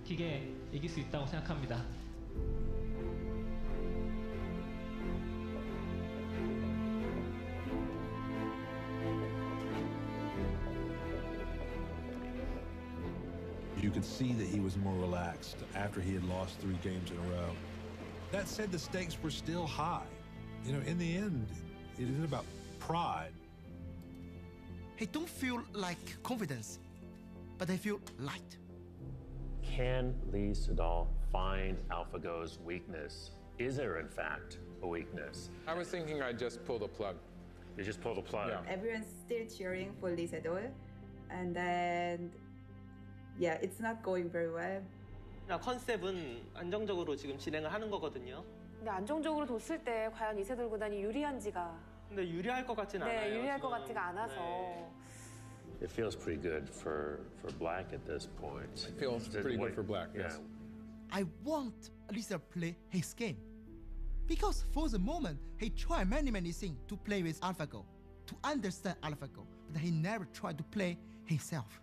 기계 이길 수 있다고 생각합니다. You could see that he was more relaxed after he had lost 3 games in a row. That said, the stakes were still high. You know, in the end, it isn't about pride. He don't feel like confidence, but I feel light. Can Lee Sedol find AlphaGo's weakness? Is there, in fact, a weakness? I was thinking I'd just pull the plug. You just pull the plug? Yeah. Everyone's still cheering for Lee Sedol. And then, yeah, it's not going very well. 컨셉은 안정적으로 지금 진행을 하는 거거든요. 근데 안정적으로 뒀을 때 과연 이세돌 구단이 유리한지가 근데 유리할 것 같진 않아요. 유리할 것 지금. 같지가 않아서. 네. It feels pretty good for Black at this point. It feels pretty good for Black, yes. I want Lisa to play his game. Because for the moment, he tried many things to play with AlphaGo, to understand AlphaGo, but he never tried to play himself.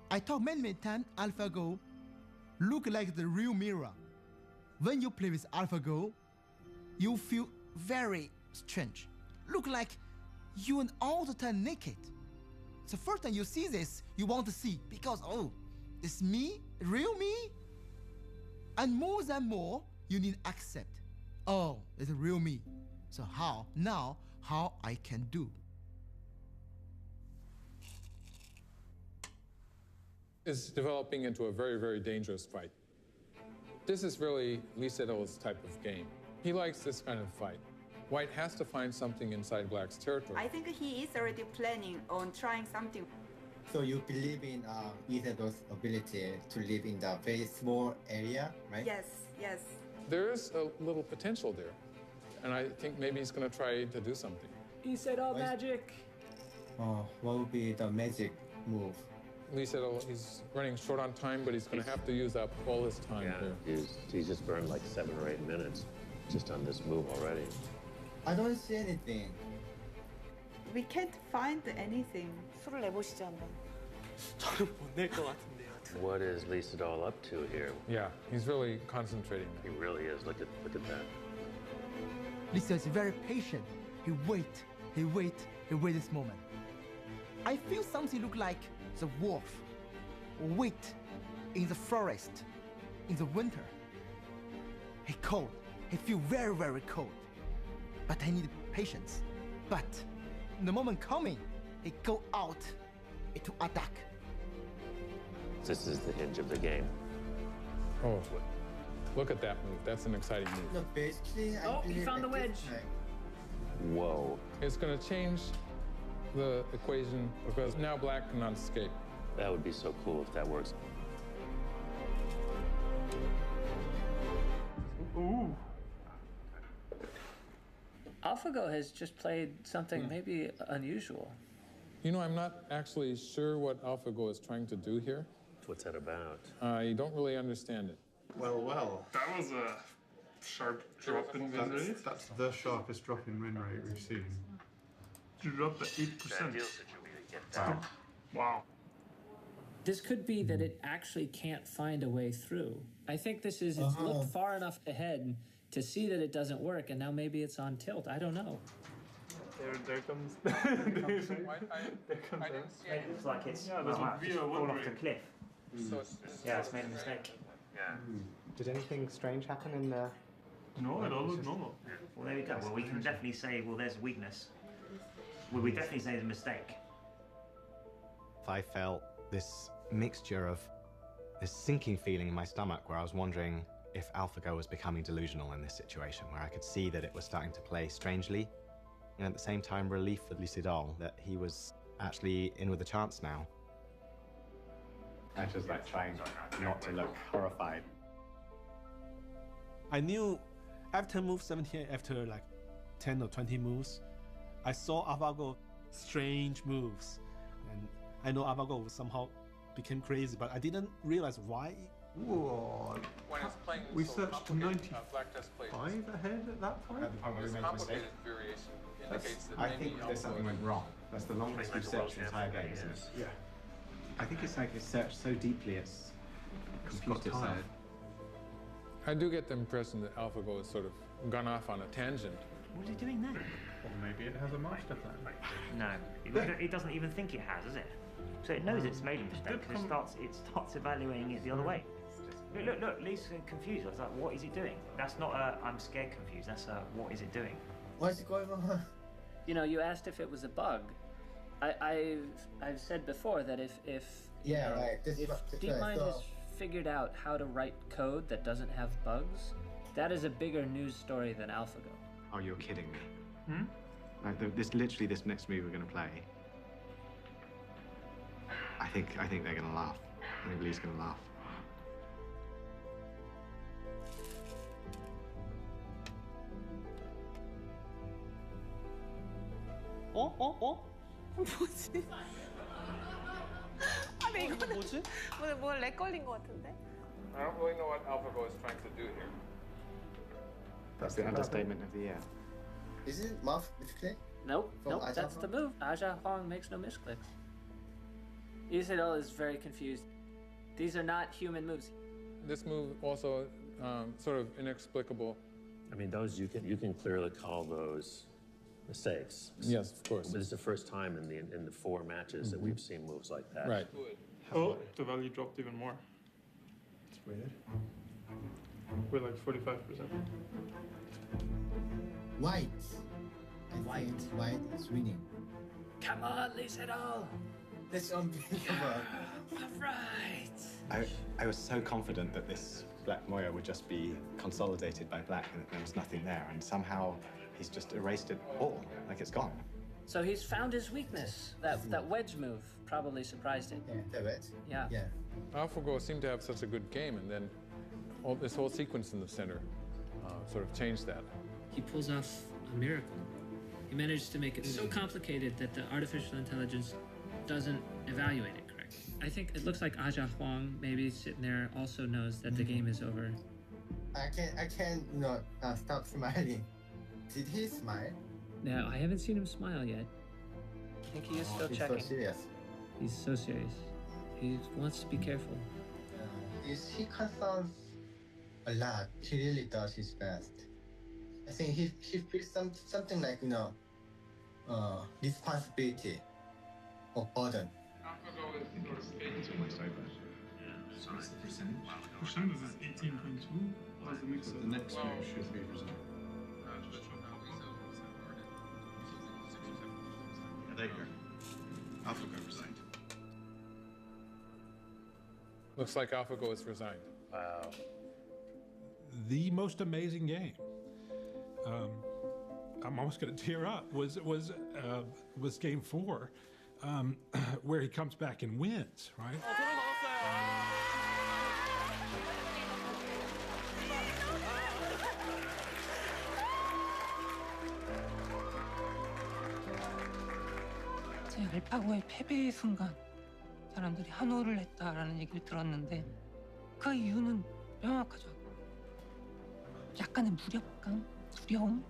I thought many times AlphaGo look like the real mirror. When you play with AlphaGo, you feel very strange. Look like you are all the time naked. The first time you see this, you want to see because, oh, it's me, real me? And more than more, you need to accept, oh, it's real me. So how I can do? It's developing into a very, very dangerous fight. This is really Lee Sedol's type of game. He likes this kind of fight. White has to find something inside Black's territory. I think he is already planning on trying something. So you believe in Isado's ability to live in the very small area, right? Yes, yes. There is a little potential there, and I think maybe he's going to try to do something. He said all magic. What would be the magic move? Lee said he's running short on time, but he's going to have to use up all his time here. He's just burned like 7 or 8 minutes just on this move already. I don't see anything. We can't find anything. 술을 내보시죠 한번. 저는 못 낼 것 같은데요. What is Lee Sedol up to here? Yeah, he's really concentrating. He really is. Look at that. Lisa is very patient. He wait this moment. I feel something look like the wolf wait in the forest in the winter. He cold. He feel very, very cold. But I need patience. But the moment coming, he go out to attack. This is the hinge of the game. Oh, look at that move. That's an exciting move. No, basically, I he found the wedge. Whoa. It's going to change the equation because now black cannot escape. That would be so cool if that works. Ooh. AlphaGo has just played something maybe unusual. You know, I'm not actually sure what AlphaGo is trying to do here. What's that about? I don't really understand it. Well. That was a sharp drop in win rate. That's the sharpest drop in win rate we've seen. You dropped at 8%. Wow. This could be that it actually can't find a way through. I think this is, it's looked far enough ahead to see that it doesn't work, and now maybe it's on tilt. I don't know. There comes. It's like it's fallen off the cliff. Yeah, it's made a mistake. Yeah. Did anything strange happen in the... No, it all looked normal. Well, there we go. Well, we can definitely say, well, there's a weakness. Well, we definitely say there's a mistake. I felt this mixture of this sinking feeling in my stomach where I was wondering if AlphaGo was becoming delusional in this situation, where I could see that it was starting to play strangely, and at the same time relief for Lee Sedol that he was actually in with a chance now. I was just like trying not to look horrified. I knew after move 17, after like 10 or 20 moves, I saw AlphaGo strange moves. And I know AlphaGo somehow became crazy, but I didn't realize why. Whoa. When it's playing We so searched to complicated, 95 black test players. ahead at that point? This complicated variation indicates that I maybe think there's something went wrong. That's the longest we've searched the entire game, isn't it? Yeah. I think it's like it's searched so deeply it's confused itself. tired. I do get the impression that AlphaGo has sort of gone off on a tangent. What are you doing there? Or maybe it has a master plan. No, it doesn't even think it has, does it? So it knows it's made a mistake because it starts evaluating it the other way. Look, Lee's confused. I was like, what is it doing? That's not a I'm scared confused. That's a what is it doing? What's going on? You know, you asked if it was a bug. I've said before that if DeepMind has figured out how to write code that doesn't have bugs, that is a bigger news story than AlphaGo. Oh, you're kidding me. Like this next move we're going to play. I think they're going to laugh. I think Lee's going to laugh. 뭐지? 아니 이거는 뭐지? 렉 걸린 것 같은데? I don't really know what AlphaGo is trying to do here. That's the understatement of the year. Isn't it mouth misclick? Nope, that's the move. Aja Huang makes no misclicks. Isidol is very confused. These are not human moves. This move also sort of inexplicable. I mean, those you can clearly call those mistakes. Yes, of course. But it's the first time in the 4 matches that we've seen moves like that. Right. Oh, the value dropped even more. It's weird. We're like 45%. White. I think white is winning. Come on, Isidol. That's unbelievable. All right. I was so confident that this black Moya would just be consolidated by black and there was nothing there, and somehow he's just erased it all, like it's gone. So he's found his weakness. That wedge move probably surprised him. Yeah, the wedge. Yeah. AlphaGo seemed to have such a good game, and then this whole sequence in the center sort of changed that. He pulls off a miracle. He managed to make it so complicated that the artificial intelligence doesn't evaluate it correctly. I think it looks like Aja Huang, maybe sitting there, also knows that the game is over. I can't stop smiling. Did he smile? No, I haven't seen him smile yet. I think he is still checking. He's so serious. He's so serious. He wants to be careful. He concerns a lot. He really does his best. I think he feels something like responsibility or burden. So what's the percentage? Percentage is 18.2. What's the mix of the next year should be presented? There you go. AlphaGo resigned. Looks like AlphaGo has resigned. Wow. The most amazing game. I'm almost going to tear up. Was game 4, where he comes back and wins, right? 제 알파고의 패배의 순간 사람들이 한호를 했다라는 얘기를 들었는데 그 이유는 명확하죠. 약간의 무력감, 두려움.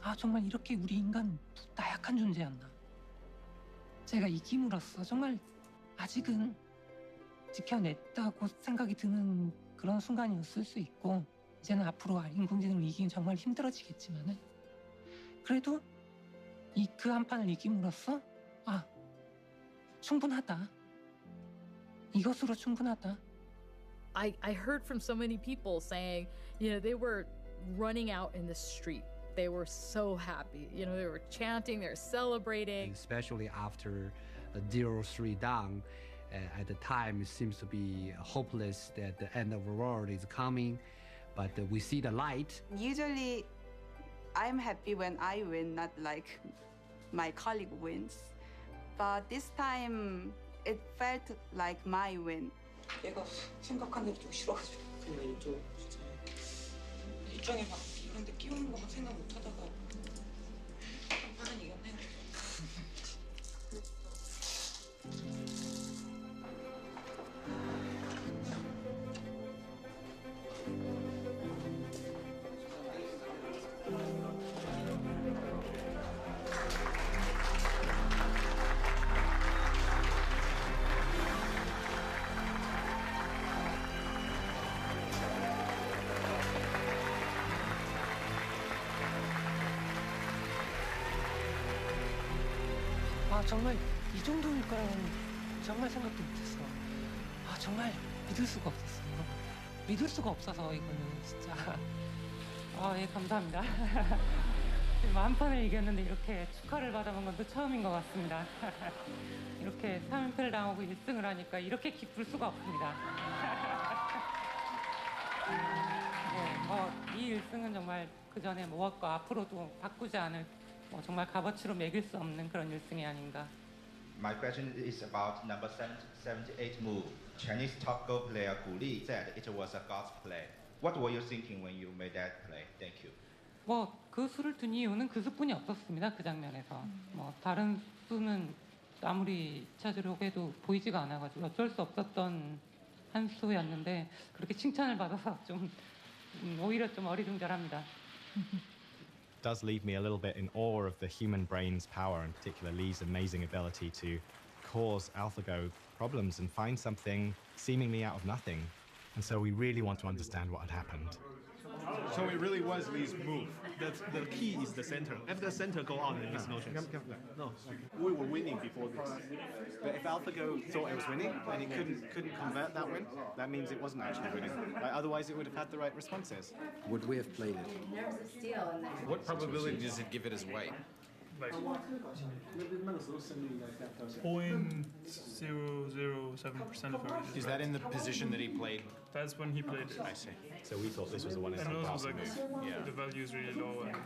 아 정말 이렇게 우리 인간 나약한 존재였나. 제가 이김으로써 정말 아직은 지켜냈다고 생각이 드는 그런 순간이었을 수 있고 이제는 앞으로 인공지능을 이기긴 정말 힘들어지겠지만은 그래도 그 한 판을 이김으로써 아 충분하다. 이것으로 충분하다. I heard from so many people saying, they were running out in the street. They were so happy. They were chanting, they were celebrating. Especially after 0-3 down, at the time it seems to be hopeless that the end of the world is coming, but we see the light. Usually, I'm happy when I win, not like my colleague wins. But this time, it felt like my win. 얘가 생각한 대로 좀 싫어가지고 근데 이쪽 진짜 일정에 막 이런 데 끼우는 거 막 생각 못 하다가 한판은 이겼네. 아 정말 이 정도일 거라고는 정말 생각도 못했어. 아 정말 믿을 수가 없었어. 믿을 수가 없어서 이거는 진짜. 아 예 감사합니다. 한 판을 이겼는데 이렇게 축하를 받아본 건 또 처음인 것 같습니다. 이렇게 3연패를 당하고 1승을 하니까 이렇게 기쁠 수가 없습니다. 네, 이 1승은 정말 그 전에 모았고 앞으로도 바꾸지 않을 정말 값어치로 매길 수 없는 그런 1승이 아닌가. My question is about number 78 move. Chinese top Go player Gu Li said it was a God's play. What were you thinking when you made that play? Thank you. 그 수를 둔 이유는 그 수뿐이 없었습니다. 그 장면에서. 다른 수는 아무리 찾으려고 해도 보이지가 않아가지고 어쩔 수 없었던 한 수였는데 그렇게 칭찬을 받아서 좀 오히려 좀 어리둥절합니다. Does leave me a little bit in awe of the human brain's power, in particular Lee's amazing ability to cause AlphaGo problems and find something seemingly out of nothing. And so we really want to understand what had happened. So it really was Lee's move. The key is the center. If the center go out, it makes no sense. No, we were winning before this. But if AlphaGo thought it was winning and it couldn't convert that win, that means it wasn't actually winning. Otherwise, it would have had the right responses. Would we have played it? There was a steal in there. What probability does it give it as white? 0.007% of everything. Is that in the position that he played? That's when he played it. I see. So we thought this was the one in and some also passing like move. the value is really low. And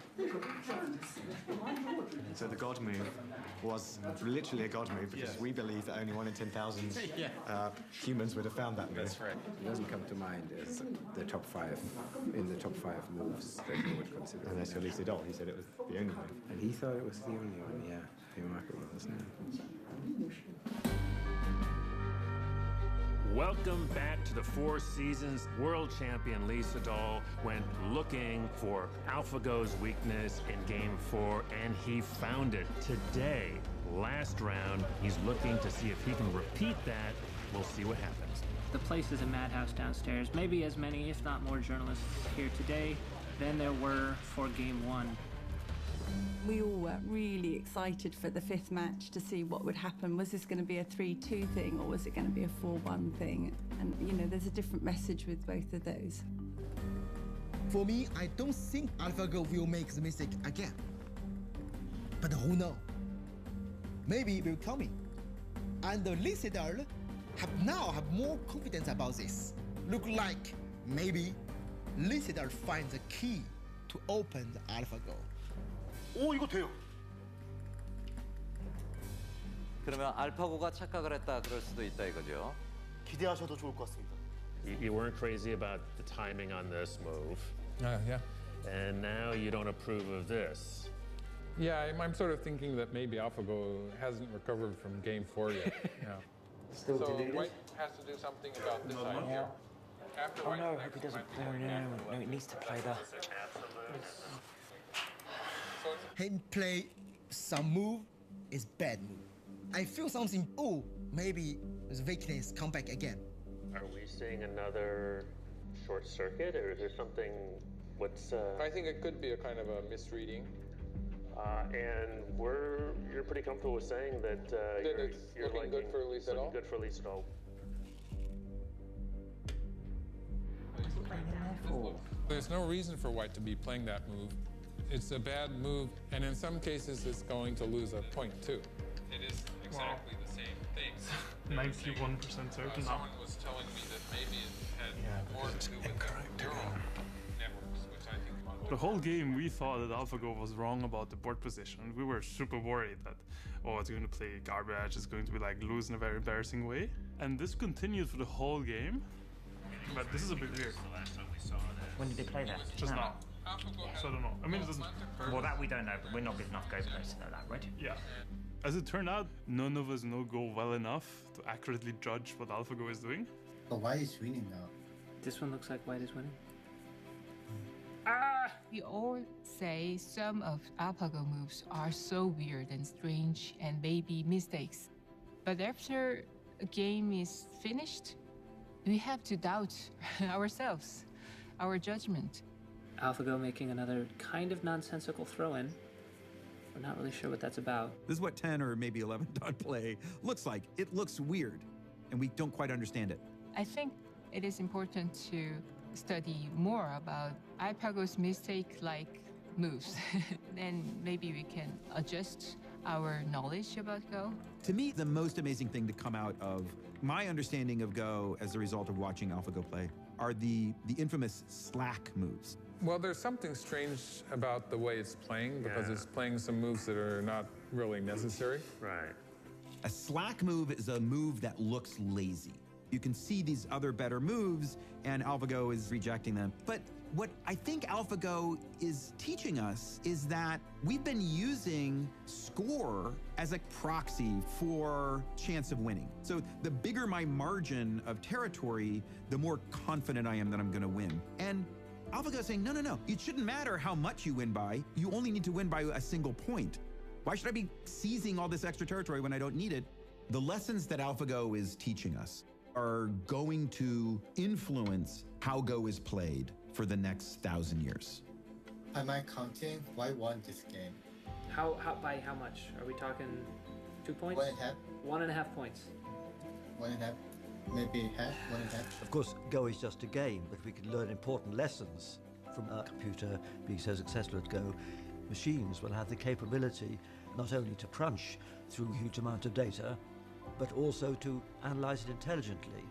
So the God move was literally a God move because we believe that only 1 in 10,000 humans would have found that move. That's right. It doesn't come to mind as the top 5 moves that you would consider. Unless you're Lisa Doll, he said it was the only one. And he thought it was the only one, yeah. Remarkable, isn't it? Welcome back to the Four Seasons. World champion Lee Sedol went looking for AlphaGo's weakness in Game 4, and he found it. Today, last round, he's looking to see if he can repeat that. We'll see what happens. The place is a madhouse downstairs. Maybe as many, if not more, journalists here today than there were for Game 1. We all were really excited for the 5th match to see what would happen. Was this going to be a 3-2 thing, or was it going to be a 4-1 thing? And, you know, there's a different message with both of those. For me, I don't think AlphaGo will make the mistake again. But who knows? Maybe it will coming. And the Lee Sedol now have more confidence about this. Look like maybe Lee Sedol finds the key to open the AlphaGo. 오, 이거 돼요. 그러면 알파고가 착각을 했다 그럴 수도 있다 이거죠. 기대하셔도 좋을 것 같습니다. You weren't crazy about the timing on this move. Yeah. And now you don't approve of this. Yeah, I'm sort of thinking that maybe AlphaGo hasn't recovered from Game 4 yet. Yeah. Still so deleted? White has to do something about this idea. After Oh White, no, I hope he doesn't play it. No, he needs to play that. Him play some move is bad move. I feel something, oh, maybe the weakness come back again. Are we seeing another short circuit, or is there something, I think it could be a kind of a misreading. And you're pretty comfortable with saying that you're looking good for Lee Sedol? Good for Lee Sedol. There's no reason for White to be playing that move. It's a bad move, and in some cases, it's going to lose a point too. It is exactly the same thing. 91% certain now. Someone was telling me that maybe it had more to do with the neural networks, which I think. The whole game, we thought that AlphaGo was wrong about the board position. We were super worried that, oh, it's going to play garbage, it's going to be like lose in a very embarrassing way. And this continued for the whole game. But this is a bit weird. When did they play that? Just now. So I don't know. I mean, it doesn't. Well, that we don't know, but we're not good enough Go players to know that, right? Yeah. As it turned out, none of us know Go well enough to accurately judge what AlphaGo is doing. But White is winning now. This one looks like White is winning. We all say some of AlphaGo moves are so weird and strange and maybe mistakes. But after a game is finished, we have to doubt ourselves, our judgment. AlphaGo making another kind of nonsensical throw-in. We're not really sure what that's about. This is what 10 or maybe 11 dot play looks like. It looks weird, and we don't quite understand it. I think it is important to study more about AlphaGo's mistake-like moves. Then maybe we can adjust our knowledge about Go. To me, the most amazing thing to come out of my understanding of Go as a result of watching AlphaGo play are the infamous slack moves. Well, there's something strange about the way it's playing because it's playing some moves that are not really necessary. Right. A slack move is a move that looks lazy. You can see these other better moves, and AlphaGo is rejecting them. But what I think AlphaGo is teaching us is that we've been using score as a proxy for chance of winning. So the bigger my margin of territory, the more confident I am that I'm going to win. And AlphaGo is saying, no, it shouldn't matter how much you win by. You only need to win by a single point. Why should I be seizing all this extra territory when I don't need it? The lessons that AlphaGo is teaching us are going to influence how Go is played for the next 1,000 years. By my counting, White won this game. How by how much? Are we talking 2 points? 1.5. 1.5 points. 1.5. Maybe half, 1.5. Of course, Go is just a game, but we can learn important lessons from a computer being so successful at Go. Machines will have the capability not only to crunch through a huge amount of data, but also to analyze it intelligently.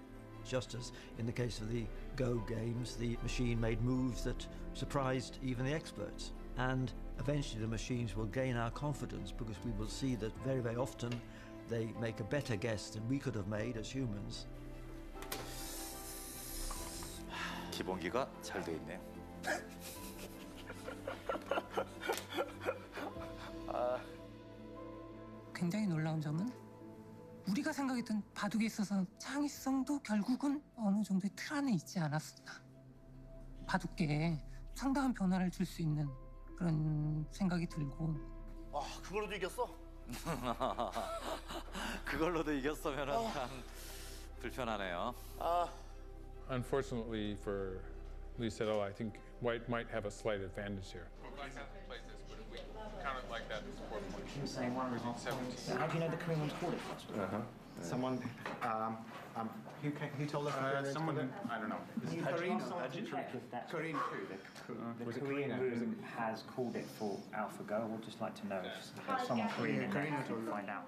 Just as in the case of the Go games, the machine made moves that surprised even the experts. And Eventually the machines will gain our confidence because we will see that very, very often they make a better guess than we could have made as humans. 기본기가 잘 돼 있네요. 굉장히 놀라운 점은 우리가 생각했던 바둑에 있어서 창의성도 결국은 어느 정도의 틀 안에 있지 않았었나. 바둑계에 상당한 변화를 줄 수 있는 그런 생각이 들고. 와, 그걸로도 이겼어? 그걸로도 이겼으면 참 불편하네요. Unfortunately for Lissetto, I think White might have a slight advantage here. Black hasn't played this, but if we count it like that, it's 4 points. He was saying one result. How do you know the Korean one's called it first? Someone, who told us? Someone, I don't know. Korean, someone to check if that's Korean who? The Korean room has called it for AlphaGo. We'd just like to know if someone Korean in there can find out.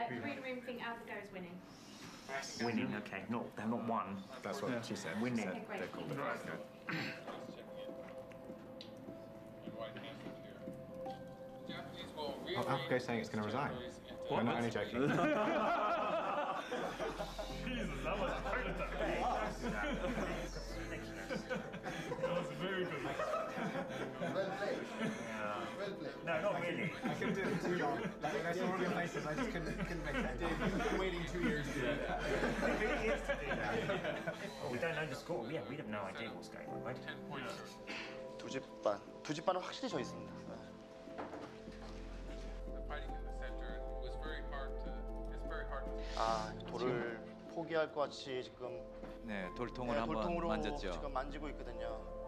Korean room think AlphaGo is winning. Winning, okay. They're not won. That's what she said. Winning. She said they called it. Okay. AlphaGo's saying it's going to resign. I'm not only joking. Jesus, that was a prototype. That was very good. Well played. Well played. No, not really. I couldn't do it too long. I saw all your faces. I just couldn't make that. You've been waiting 2 years to do that. 2 years to do that. Oh, we don't know the score. Yeah, we have no idea what's going on, right? 10 points. 두 집반은 확실히 져 있습니다. Fighting in the center, it was very hard to. It's very hard to. 아, 돌을 포기할 것 같이 지금 네, 돌통을 네, 한번 돌통으로 만졌죠. 지금 만지고 있거든요.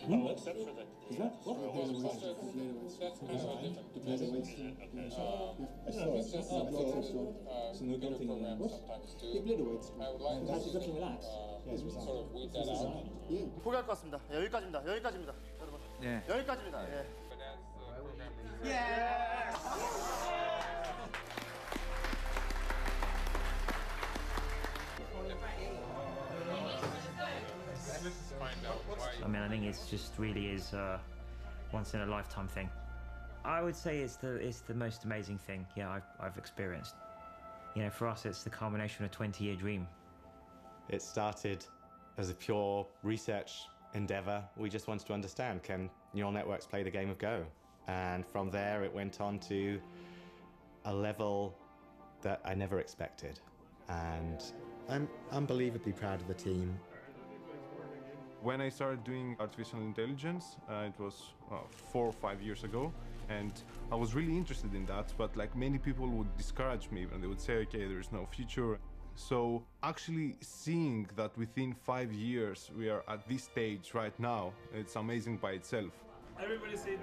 Well, except for the... Is that what? That's kind of a different depending. I saw it. So no counting program sometimes too. I would like to sort of weed that out. 포기할 것 같습니다. 여기까지입니다. 여기까지입니다. 여러분. 네. 여기까지입니다. 예. I mean, I think it's just really is a once in a lifetime thing. I would say it's the most amazing thing, yeah, I've experienced. You know, for us, it's the culmination of a 20-year dream. It started as a pure research endeavor. We just wanted to understand, can neural networks play the game of Go? And from there, it went on to a level that I never expected. And I'm unbelievably proud of the team. When I started doing artificial intelligence, it was 4 or 5 years ago, and I was really interested in that, but like many people would discourage me and they would say, okay, there is no future. So actually seeing that within 5 years we are at this stage right now, it's amazing by itself. Everybody say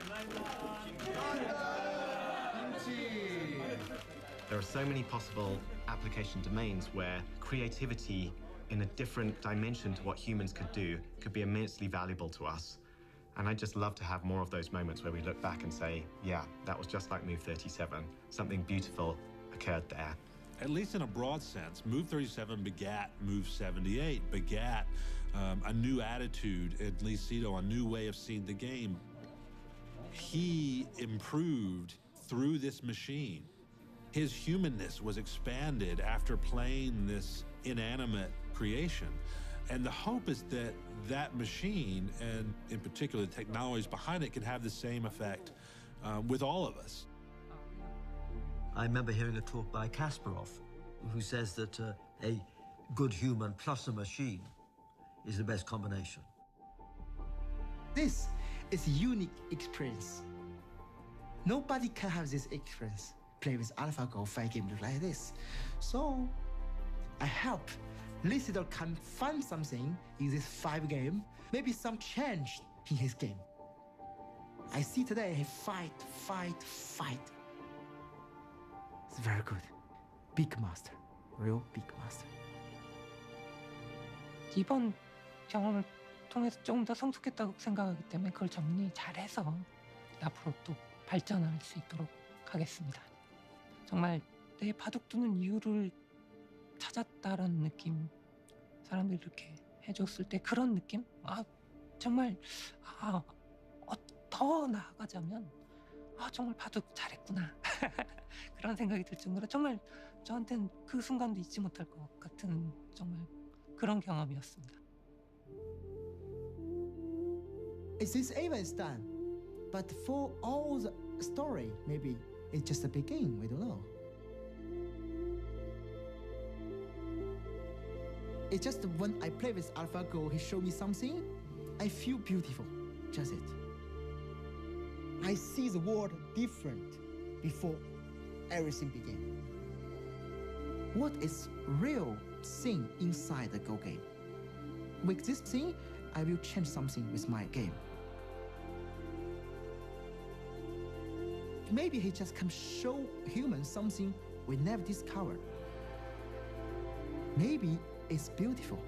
There are so many possible application domains where creativity in a different dimension to what humans could do could be immensely valuable to us. And I'd just love to have more of those moments where we look back and say, yeah, that was just like Move 37. Something beautiful occurred there. At least in a broad sense, Move 37 begat Move 78, begat a new attitude at Lissetto, a new way of seeing the game. He improved through this machine. His humanness was expanded after playing this inanimate creation. And the hope is that that machine, and in particular the technologies behind it, can have the same effect with all of us. I remember hearing a talk by Kasparov, who says that a good human plus a machine is the best combination. This is a unique experience. Nobody can have this experience. Play with AlphaGo 5 games like this. So I hope Lissetto can find something in this 5 game, maybe some change in his game. I see today he fight. It's very good. Big master, real big master. 이번 경험을 통해서 조금 더 성숙했다고 생각하기 때문에 그걸 정리 잘해서 앞으로 또 발전할 수 있도록 하겠습니다. 정말 내 바둑 두는 이유를 찾았다라는 느낌, 사람들이 이렇게 해줬을 때 그런 느낌? 정말 더 나아가자면 정말 바둑 잘했구나 그런 생각이 들 정도로 정말 저한테는 그 순간도 잊지 못할 것 같은 정말 그런 경험이었습니다. Since Ava is done, but for all the story, maybe it's just the beginning. We don't know. It's just when I play with AlphaGo, he showed me something, I feel beautiful. Just it. I see the world different before everything began. What is real thing inside the Go game? With this thing, I will change something with my game. Maybe he just can show humans something we never discovered. Maybe it's beautiful.